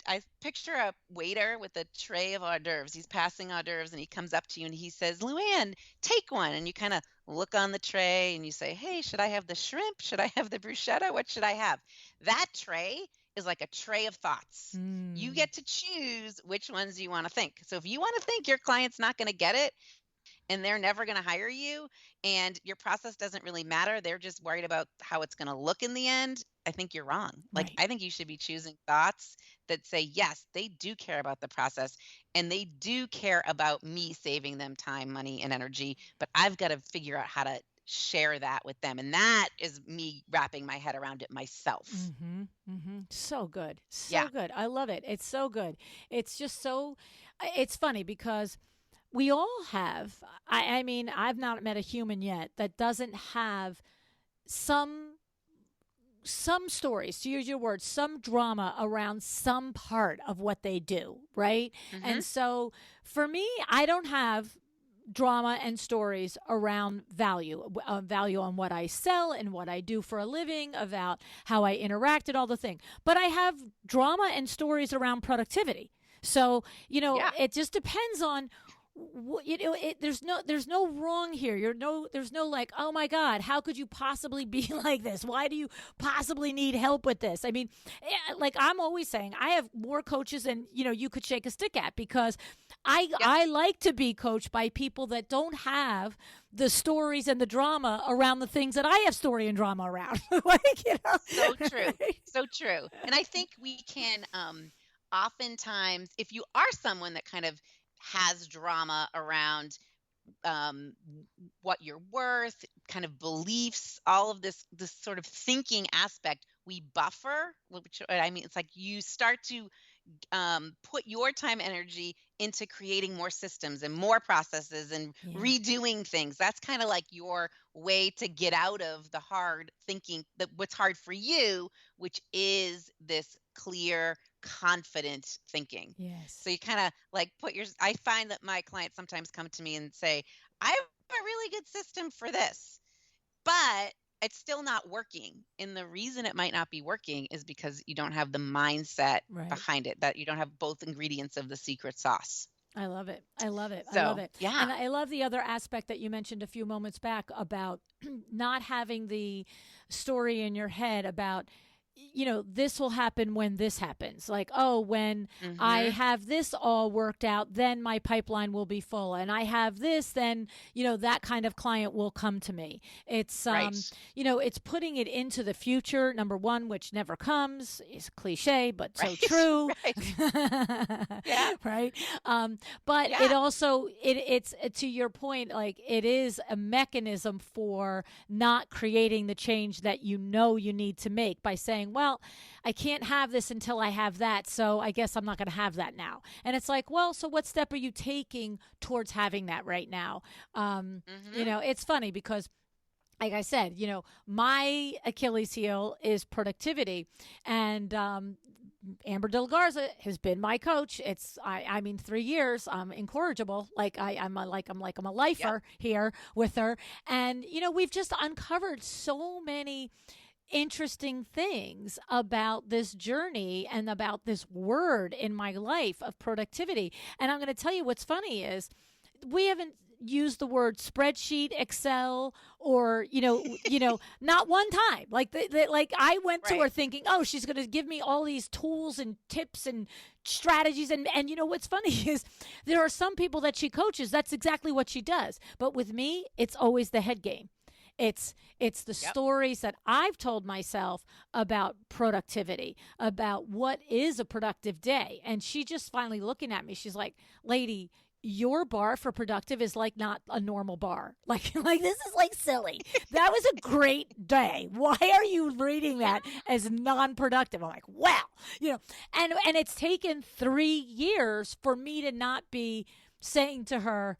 I picture a waiter with a tray of hors d'oeuvres. He's passing hors d'oeuvres and he comes up to you and he says, "Luann, take one." And you kind of look on the tray and you say, "Hey, should I have the shrimp? Should I have the bruschetta? What should I have?" That tray is like a tray of thoughts. You Mm, get to choose which ones you want to think. So if you want to think your client's not going to get it, and they're never going to hire you and your process doesn't really matter, they're just worried about how it's going to look in the end, I think you're wrong. Like, right. I think you should be choosing thoughts that say, yes, they do care about the process and they do care about me saving them time, money, and energy, but I've got to figure out how to share that with them. And that is me wrapping my head around it myself. Mm-hmm. Mm-hmm. So good. So Yeah. good. I love it. It's so good. It's just so, it's funny because we all have, I mean, I've not met a human yet that doesn't have some some stories, to use your words, some drama around some part of what they do, right? Hmm. And so for me, I don't have drama and stories around value on what I sell and what I do for a living, about how I interact and all the thing. But I have drama and stories around productivity. So, Yeah. it just depends on there's no wrong here. There's no like, oh my god, how could you possibly be like this? Why do you possibly need help with this? I mean, like I'm always saying, I have more coaches than you could shake a stick at, because Yep. I like to be coached by people that don't have the stories and the drama around the things that I have story and drama around. Like, So true. right? So true. And I think we can oftentimes, if you are someone that kind of has drama around um, what you're worth, kind of beliefs, all of this sort of thinking aspect, we buffer, which I mean, it's like you start to put your time energy into creating more systems and more processes and Yeah. redoing things. That's kind of like your way to get out of the hard thinking, that what's hard for you, which is this clear, confident thinking. Yes. So you kind of like I find that my clients sometimes come to me and say, I have a really good system for this, but it's still not working. And the reason it might not be working is because you don't have the mindset Right. behind it, that you don't have both ingredients of the secret sauce. I love it. I love it. I love So, it. yeah. And I love the other aspect that you mentioned a few moments back about not having the story in your head about, this will happen when this happens. Like, oh, when I Mhm. have this all worked out, then my pipeline will be full. And I have this, then, that kind of client will come to me. It's, Right. it's putting it into the future, number one, which never comes. Is cliche, but so Right. true. Right. Yeah. Right. But it Yeah. also it's to your point, like it is a mechanism for not creating the change that you need to make, by saying, well, I can't have this until I have that, so I guess I'm not going to have that now. And it's like, well, so what step are you taking towards having that right now? Mhm. It's funny because, like I said, my Achilles heel is productivity. And Amber Del Garza has been my coach. I mean, 3 years. I'm incorrigible. Like I'm a Yep. lifer here with her. And we've just uncovered so many interesting things about this journey and about this word in my life of productivity. And I'm going to tell you what's funny is we haven't used the word spreadsheet, Excel, or not one time. Like I went to her Right. thinking, oh, she's going to give me all these tools and tips and strategies. And what's funny is there are some people that she coaches. That's exactly what she does. But with me, it's always the head game. It's the Yep. stories that I've told myself about productivity, about what is a productive day. And she just finally looking at me, she's like, "Lady, your bar for productive is like not a normal bar. Like this is like silly. That was a great day. Why are you reading Yeah. that as non-productive?" I'm like, "Wow." And it's taken 3 years for me to not be saying to her,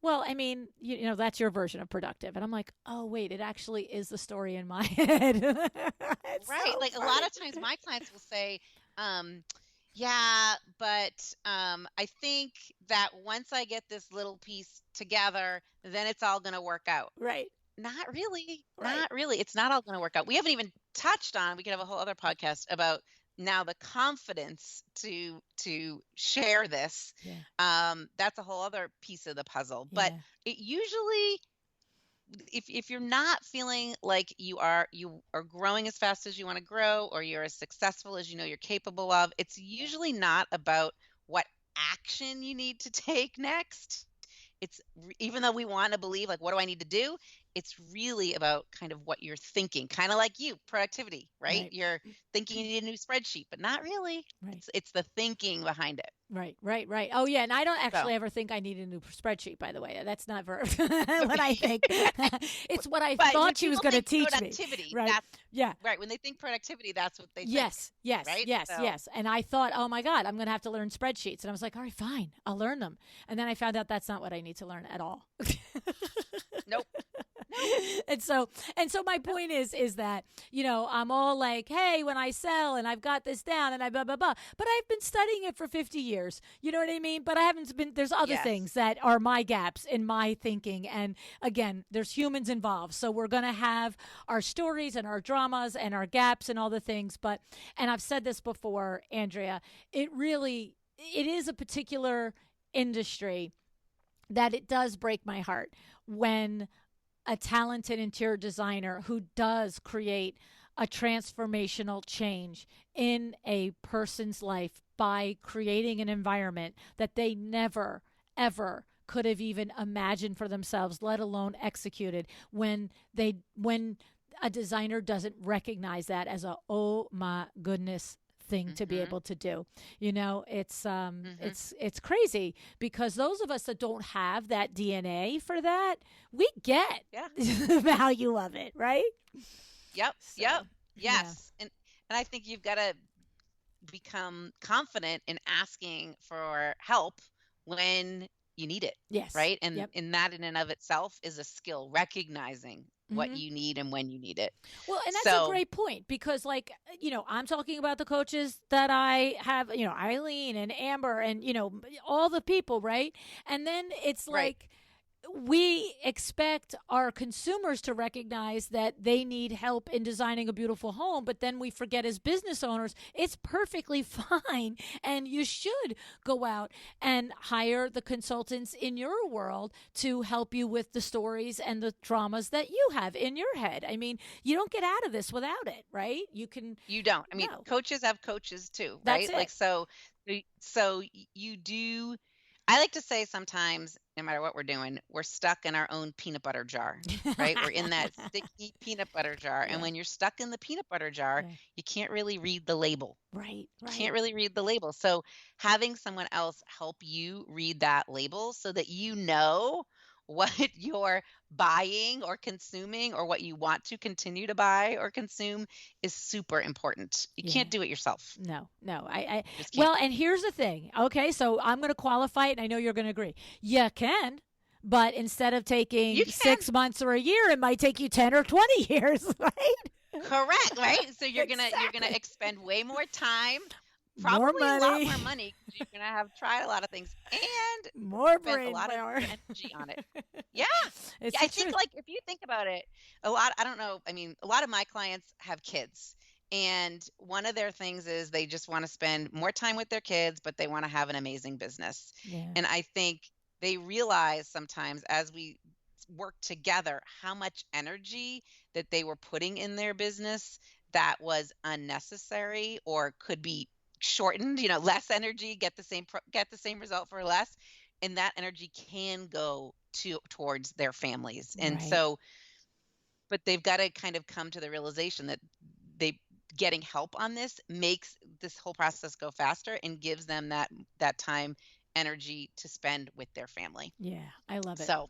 well, I mean, that's your version of productive. And I'm like, oh, wait, it actually is the story in my head. It's Right. so Like a lot funny. of times my clients will say, um, yeah, but I think that once I get this little piece together, then it's all going to work out. Right. Not really. Right. Not really. It's not all going to work out. We haven't even touched on, we could have a whole other podcast about now the confidence to share this. Yeah. That's a whole other piece of the puzzle. But Yeah. it usually, if you're not feeling like you are growing as fast as you want to grow, or you're as successful as you know you're capable of, it's usually not about what action you need to take next. Even though we want to believe, like, what do I need to do? It's really about kind of what you're thinking, kind of like you, productivity, right? Right. You're thinking you need a new spreadsheet, but not really. Right. It's the thinking behind it. Right, right, right. Oh, yeah. And I don't So, actually ever think I need a new spreadsheet, by the way. That's not what I think. It's what I but when thought she was people going to think teach me. productivity, Right. that's Yeah. right. When they think productivity, that's what they think, Yes, yes, right? yes, So, yes. And I thought, oh my God, I'm going to have to learn spreadsheets. And I was like, all right, fine, I'll learn them. And then I found out that's not what I need to learn at all. nope, nope, and so my point is that, I'm all like, hey, when I sell and I've got this down and I blah blah blah, but I've been studying it for 50 years. You know what I mean? But I haven't been. There's other yes, things that are my gaps in my thinking, and again, there's humans involved, so we're gonna have our stories and our dramas and our gaps and all the things. But and I've said this before, Andrea, it is a particular industry that it does break my heart when a talented interior designer who does create a transformational change in a person's life by creating an environment that they never, ever could have even imagined for themselves, let alone executed, when a designer doesn't recognize that as a oh my goodness thing to be mm-hmm, able to do. It's mm-hmm, it's crazy because those of us that don't have that DNA for that, we get yeah, the value of it, right? yep, So, yep, yeah. yes, and I think you've got to become confident in asking for help when you need it, Yes. right? And that in and of itself is a skill, recognizing what Hmm. you need and when you need it. Well, and that's a So, great point because, like, I'm talking about the coaches that I have, Eileen and Amber and, all the people, right? And then it's right. like, we expect our consumers to recognize that they need help in designing a beautiful home, but then we forget as business owners, it's perfectly fine. And you should go out and hire the consultants in your world to help you with the stories and the dramas that you have in your head. I mean, you don't get out of this without it, right? You can, You don't. I mean, no, coaches have coaches too, that's right? it. Like, you do. I like to say sometimes, no matter what we're doing, we're stuck in our own peanut butter jar, right? We're in that sticky peanut butter jar. And Yeah, when you're stuck in the peanut butter jar, yeah, you can't really read the label. right, Can't right. really read the label. So having someone else help you read that label so that you know what you're buying or consuming, or what you want to continue to buy or consume, is super important. You Yeah. can't do it yourself. No, no. I You just can't. well, and here's the thing. Okay, so I'm going to qualify it, and I know you're going to agree. You can, but instead of You taking can. 6 months or a year, it might take you 10 or 20 years, right? Correct, right? So you're gonna Exactly. expend way more time, More probably a lot money, more money, because you're gonna have tried a lot of things and more spent a brain lot of power. your energy on it. Yeah. It's Yeah, the I think, truth. like, if you think about it, I don't know, I mean, a lot of my clients have kids. And one of their things is they just want to spend more time with their kids, but they want to have an amazing business. Yeah, And I think they realize sometimes, as we work together, how much energy that they were putting in their business that was unnecessary, or could be shortened, less energy, get the same result for less, and that energy can go towards their families. And right. so, but they've got to kind of come to the realization that they getting help on this makes this whole process go faster and gives them that time, energy to spend with their family. Yeah, I love it. So,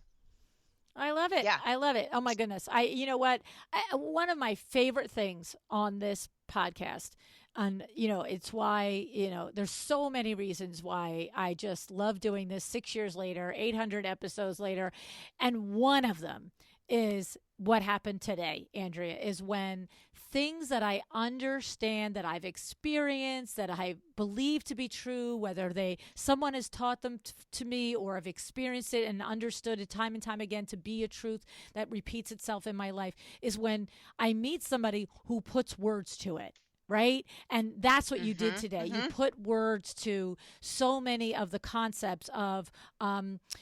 I love it. yeah. I love it. Oh my goodness. You know what? One of my favorite things on this podcast, and it's why, there's so many reasons why I just love doing this 6 years later, 800 episodes later. And one of them is what happened today, Andrea, is when things that I understand, that I've experienced, that I believe to be true, whether someone has taught them to me, or I've experienced it and understood it time and time again to be a truth that repeats itself in my life, is when I meet somebody who puts words to it. Right. And that's what you did Mm-hmm. today. You Mm-hmm. put words to so many of the concepts of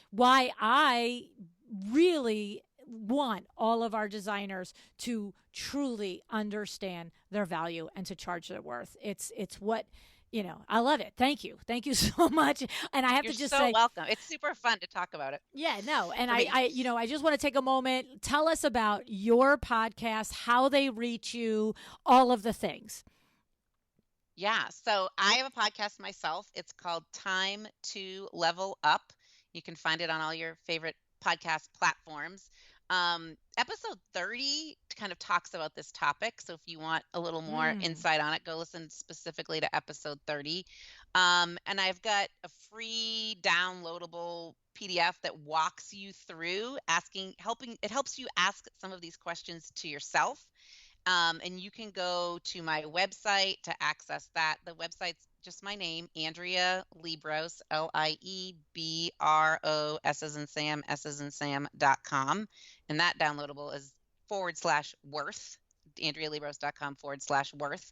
why I really want all of our designers to truly understand their value and to charge their worth. It's what, I love it. Thank you. Thank you so much. And I have You're to just so say, welcome. It's super fun to talk about it yeah, no. And for me. I just want to take a moment. Tell us about your podcast, how they reach you, all of the things. Yeah. So I have a podcast myself. It's called Time to Level Up. You can find it on all your favorite podcast platforms. Episode 30 kind of talks about this topic. So if you want a little more Mm. insight on it, go listen specifically to episode 30. And I've got a free downloadable PDF that walks you through it helps you ask some of these questions to yourself. And you can go to my website to access that. The website's just my name, Andrea Liebross, Liebros, as in Sam, Sam.com. And that downloadable is /worth, AndreaLiebross.com /worth.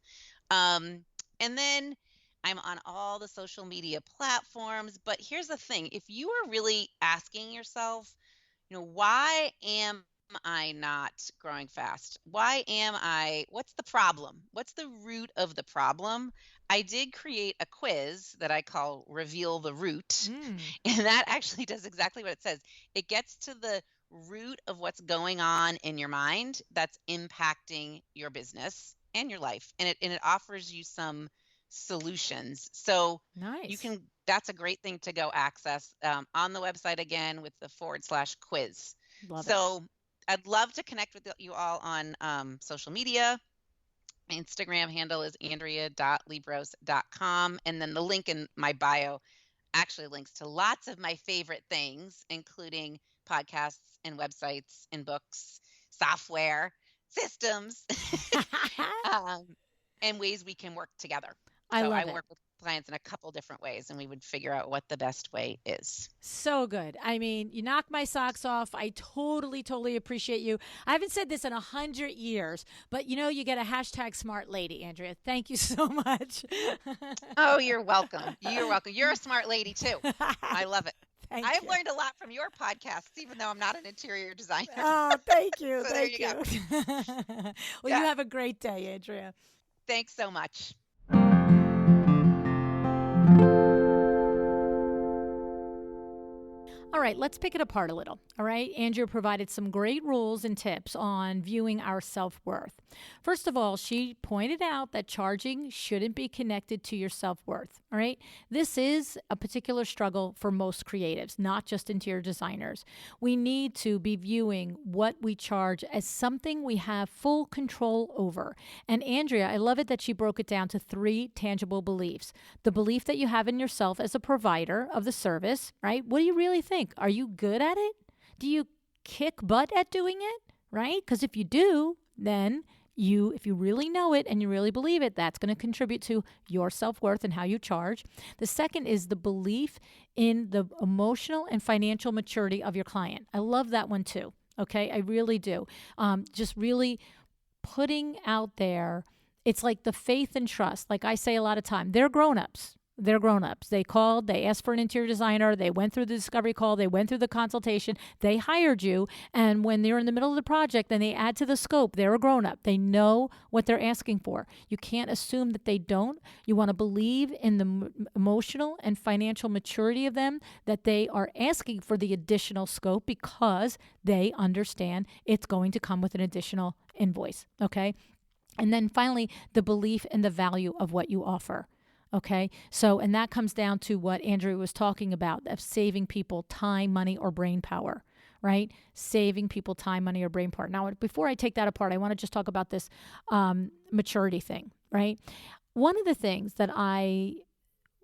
And then I'm on all the social media platforms. But here's the thing. If you are really asking yourself, why am I not growing fast? What's the problem? What's the root of the problem? I did create a quiz that I call Reveal the Root. Mm. And that actually does exactly what it says. It gets to the root of what's going on in your mind that's impacting your business and your life. And it offers you some solutions. So Nice. that's a great thing to go access on the website again with the /quiz. Love it. So I'd love to connect with you all on social media. My Instagram handle is andrea.liebross.com. And then the link in my bio actually links to lots of my favorite things, including podcasts and websites and books, software, systems, um, and ways we can work together. I So I love it. work with clients in a couple different ways, and we would figure out what the best way is. So good. I mean, you knocked my socks off. I totally, totally appreciate you. I haven't said this in 100 years, but you get a #smart lady, Andrea. Thank you so much. Oh, you're welcome. You're welcome. You're a smart lady too. I love it. Thank I've you. learned a lot from your podcasts, even though I'm not an interior designer. Oh, thank you. So there Thank you go. you. Well, Yeah. you have a great day, Andrea. Thanks so much. All right, let's pick it apart a little. All right, Andrea provided some great rules and tips on viewing our self-worth. First of all, she pointed out that charging shouldn't be connected to your self-worth. All right, this is a particular struggle for most creatives, not just interior designers. We need to be viewing what we charge as something we have full control over. And Andrea, I love it that she broke it down to 3 tangible beliefs. The belief that you have in yourself as a provider of the service, right? What do you really think? Are you good at it? Do you kick butt at doing it? Right? Because if you do, then if you really know it and you really believe it, that's going to contribute to your self-worth and how you charge. The second is the belief in the emotional and financial maturity of your client. I love that one too. Okay, I really do. Just really putting out there, it's like the faith and trust. Like I say a lot of time, they're grown-ups. They're grown-ups. They called, they asked for an interior designer, they went through the discovery call, they went through the consultation, they hired you, and when they're in the middle of the project and they add to the scope, they're a grown-up. They know what they're asking for. You can't assume that they don't. You want to believe in the emotional and financial maturity of them, that they are asking for the additional scope because they understand it's going to come with an additional invoice, okay? And then finally, the belief in the value of what you offer. Okay. So, and that comes down to what Andrea was talking about, of saving people time, money, or brain power, right? Saving people time, money, or brain power. Now, before I take that apart, I want to just talk about this maturity thing, right? One of the things that I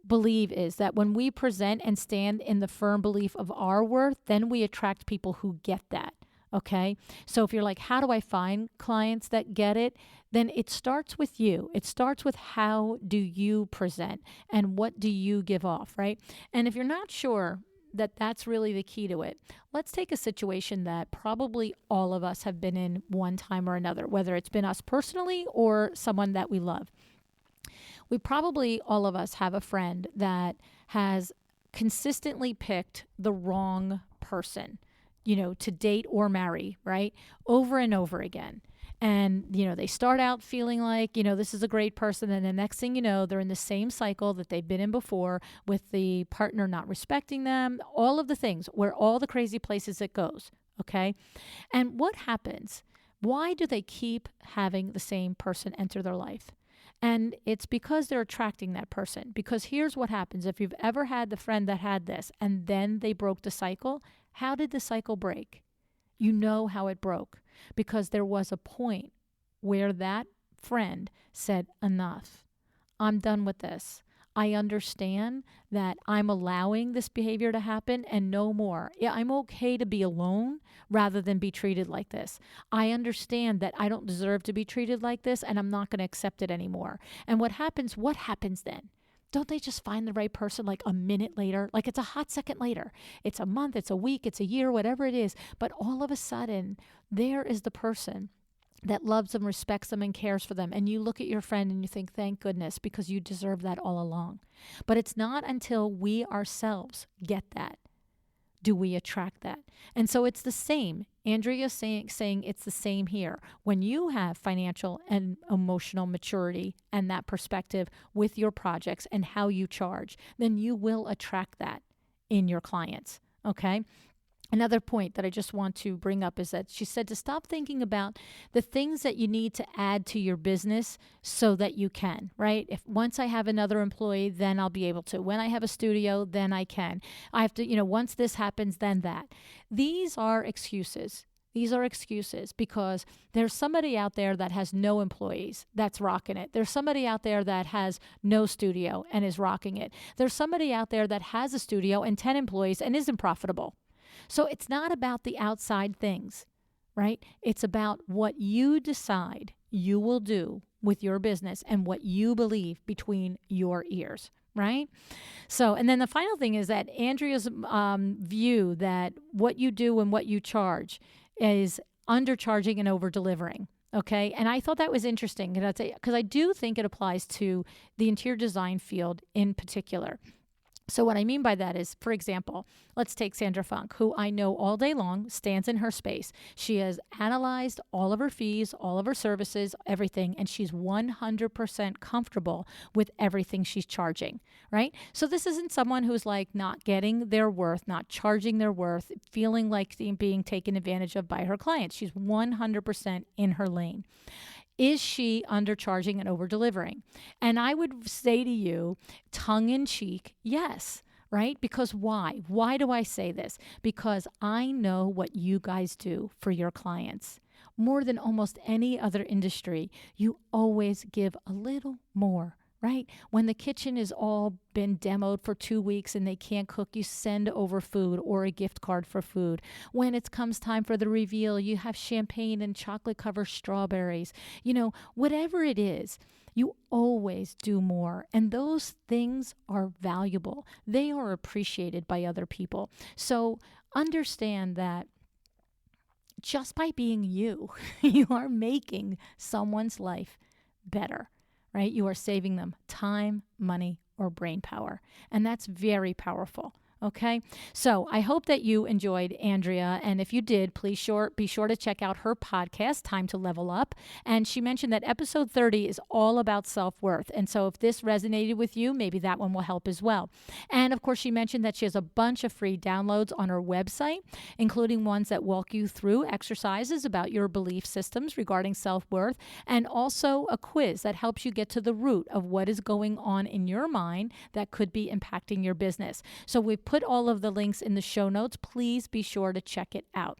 believe is that when we present and stand in the firm belief of our worth, then we attract people who get that. Okay. So if you're like, how do I find clients that get it? Then it starts with you. It starts with how do you present and what do you give off, right? And if you're not sure that that's really the key to it, let's take a situation that probably all of us have been in one time or another, whether it's been us personally or someone that we love. We probably, all of us, have a friend that has consistently picked the wrong person, to date or marry, right? Over and over again. And, they start out feeling like, this is a great person. And the next thing you know, they're in the same cycle that they've been in before, with the partner not respecting them, all of the things, where all the crazy places it goes. Okay. And what happens? Why do they keep having the same person enter their life? And it's because they're attracting that person. Because here's what happens. If you've ever had the friend that had this and then they broke the cycle, how did the cycle break? You know how it broke, because there was a point where that friend said, enough. I'm done with this. I understand that I'm allowing this behavior to happen and no more. Yeah, I'm okay to be alone rather than be treated like this. I understand that I don't deserve to be treated like this and I'm not going to accept it anymore. And what happens then? Don't they just find the right person like a minute later? Like it's a hot second later. It's a month, it's a week, it's a year, whatever it is. But all of a sudden, there is the person that loves them, respects them, and cares for them. And you look at your friend and you think, thank goodness, because you deserve that all along. But it's not until we ourselves get that do we attract that. And so it's the same. Andrea is saying it's the same here. When you have financial and emotional maturity and that perspective with your projects and how you charge, then you will attract that in your clients. Okay? Another point that I just want to bring up is that she said to stop thinking about the things that you need to add to your business so that you can, right? If once I have another employee, then I'll be able to. When I have a studio, then I can. I have to, once this happens, then that. These are excuses. These are excuses because there's somebody out there that has no employees that's rocking it. There's somebody out there that has no studio and is rocking it. There's somebody out there that has a studio and 10 employees and isn't profitable. So it's not about the outside things, right? It's about what you decide you will do with your business and what you believe between your ears, right? So, and then the final thing is that Andrea's view that what you do and what you charge is undercharging and over-delivering. Okay. And I thought that was interesting because I do think it applies to the interior design field in particular. So what I mean by that is, for example, let's take Sandra Funk, who I know all day long stands in her space. She has analyzed all of her fees, all of her services, everything, and she's 100% comfortable with everything she's charging, right? So this isn't someone who's like not getting their worth, not charging their worth, feeling like being taken advantage of by her clients. She's 100% in her lane. Is she undercharging and over-delivering? And I would say to you, tongue in cheek, yes, right? Because why? Why do I say this? Because I know what you guys do for your clients. More than almost any other industry, you always give a little more, right? When the kitchen is all been demoed for 2 weeks and they can't cook, you send over food or a gift card for food. When it comes time for the reveal, you have champagne and chocolate covered strawberries. Whatever it is, you always do more. And those things are valuable. They are appreciated by other people. So understand that just by being you, you are making someone's life better. Right? You are saving them time, money, or brain power. And that's very powerful. Okay. So I hope that you enjoyed Andrea. And if you did, please be sure to check out her podcast, Time to Level Up. And she mentioned that episode 30 is all about self-worth. And so if this resonated with you, maybe that one will help as well. And of course, she mentioned that she has a bunch of free downloads on her website, including ones that walk you through exercises about your belief systems regarding self-worth, and also a quiz that helps you get to the root of what is going on in your mind that could be impacting your business. So we put all of the links in the show notes. Please be sure to check it out.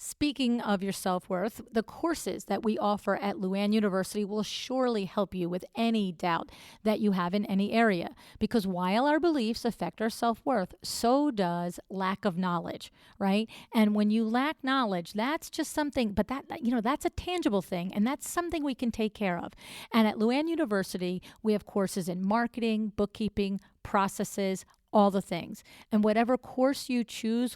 Speaking of your self-worth, the courses that we offer at Luann University will surely help you with any doubt that you have in any area. Because while our beliefs affect our self-worth, so does lack of knowledge, right? And when you lack knowledge, that's just something, but that's a tangible thing, and that's something we can take care of. And at Luann University, we have courses in marketing, bookkeeping, processes, all the things. And whatever course you choose,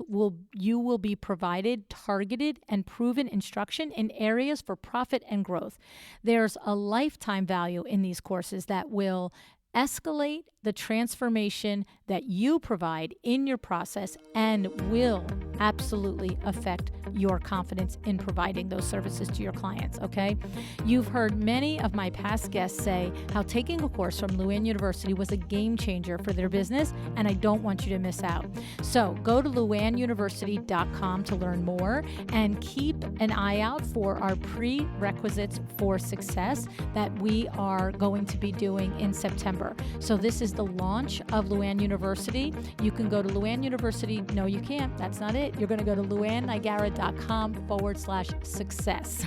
you will be provided targeted and proven instruction in areas for profit and growth. There's a lifetime value in these courses that will escalate the transformation that you provide in your process and will absolutely affect your confidence in providing those services to your clients, okay? You've heard many of my past guests say how taking a course from Luann University was a game changer for their business, and I don't want you to miss out. So go to luannuniversity.com to learn more and keep an eye out for our prerequisites for success that we are going to be doing in September. So this is the launch of Luann University. You can go to Luann University. No, you can't. That's not it. You're going to go to luannigara.com/success.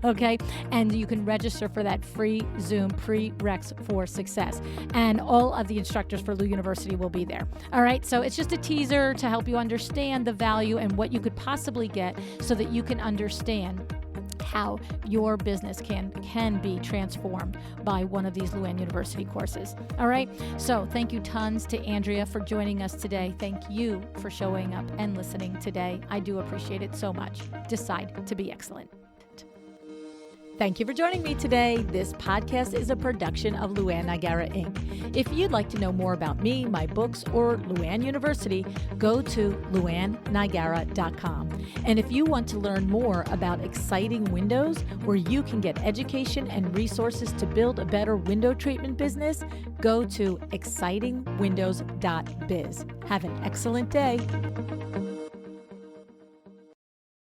Okay. And you can register for that free Zoom prereqs for success. And all of the instructors for Lu University will be there. All right. So it's just a teaser to help you understand the value and what you could possibly get so that you can understand how your business can be transformed by one of these Luann University courses. All right. So thank you tons to Andrea for joining us today. Thank you for showing up and listening today. I do appreciate it so much. Decide to be excellent. Thank you for joining me today. This podcast is a production of Luann Nigara, Inc. If you'd like to know more about me, my books, or Luann University, go to luannigara.com. And if you want to learn more about exciting windows where you can get education and resources to build a better window treatment business, go to excitingwindows.biz. Have an excellent day.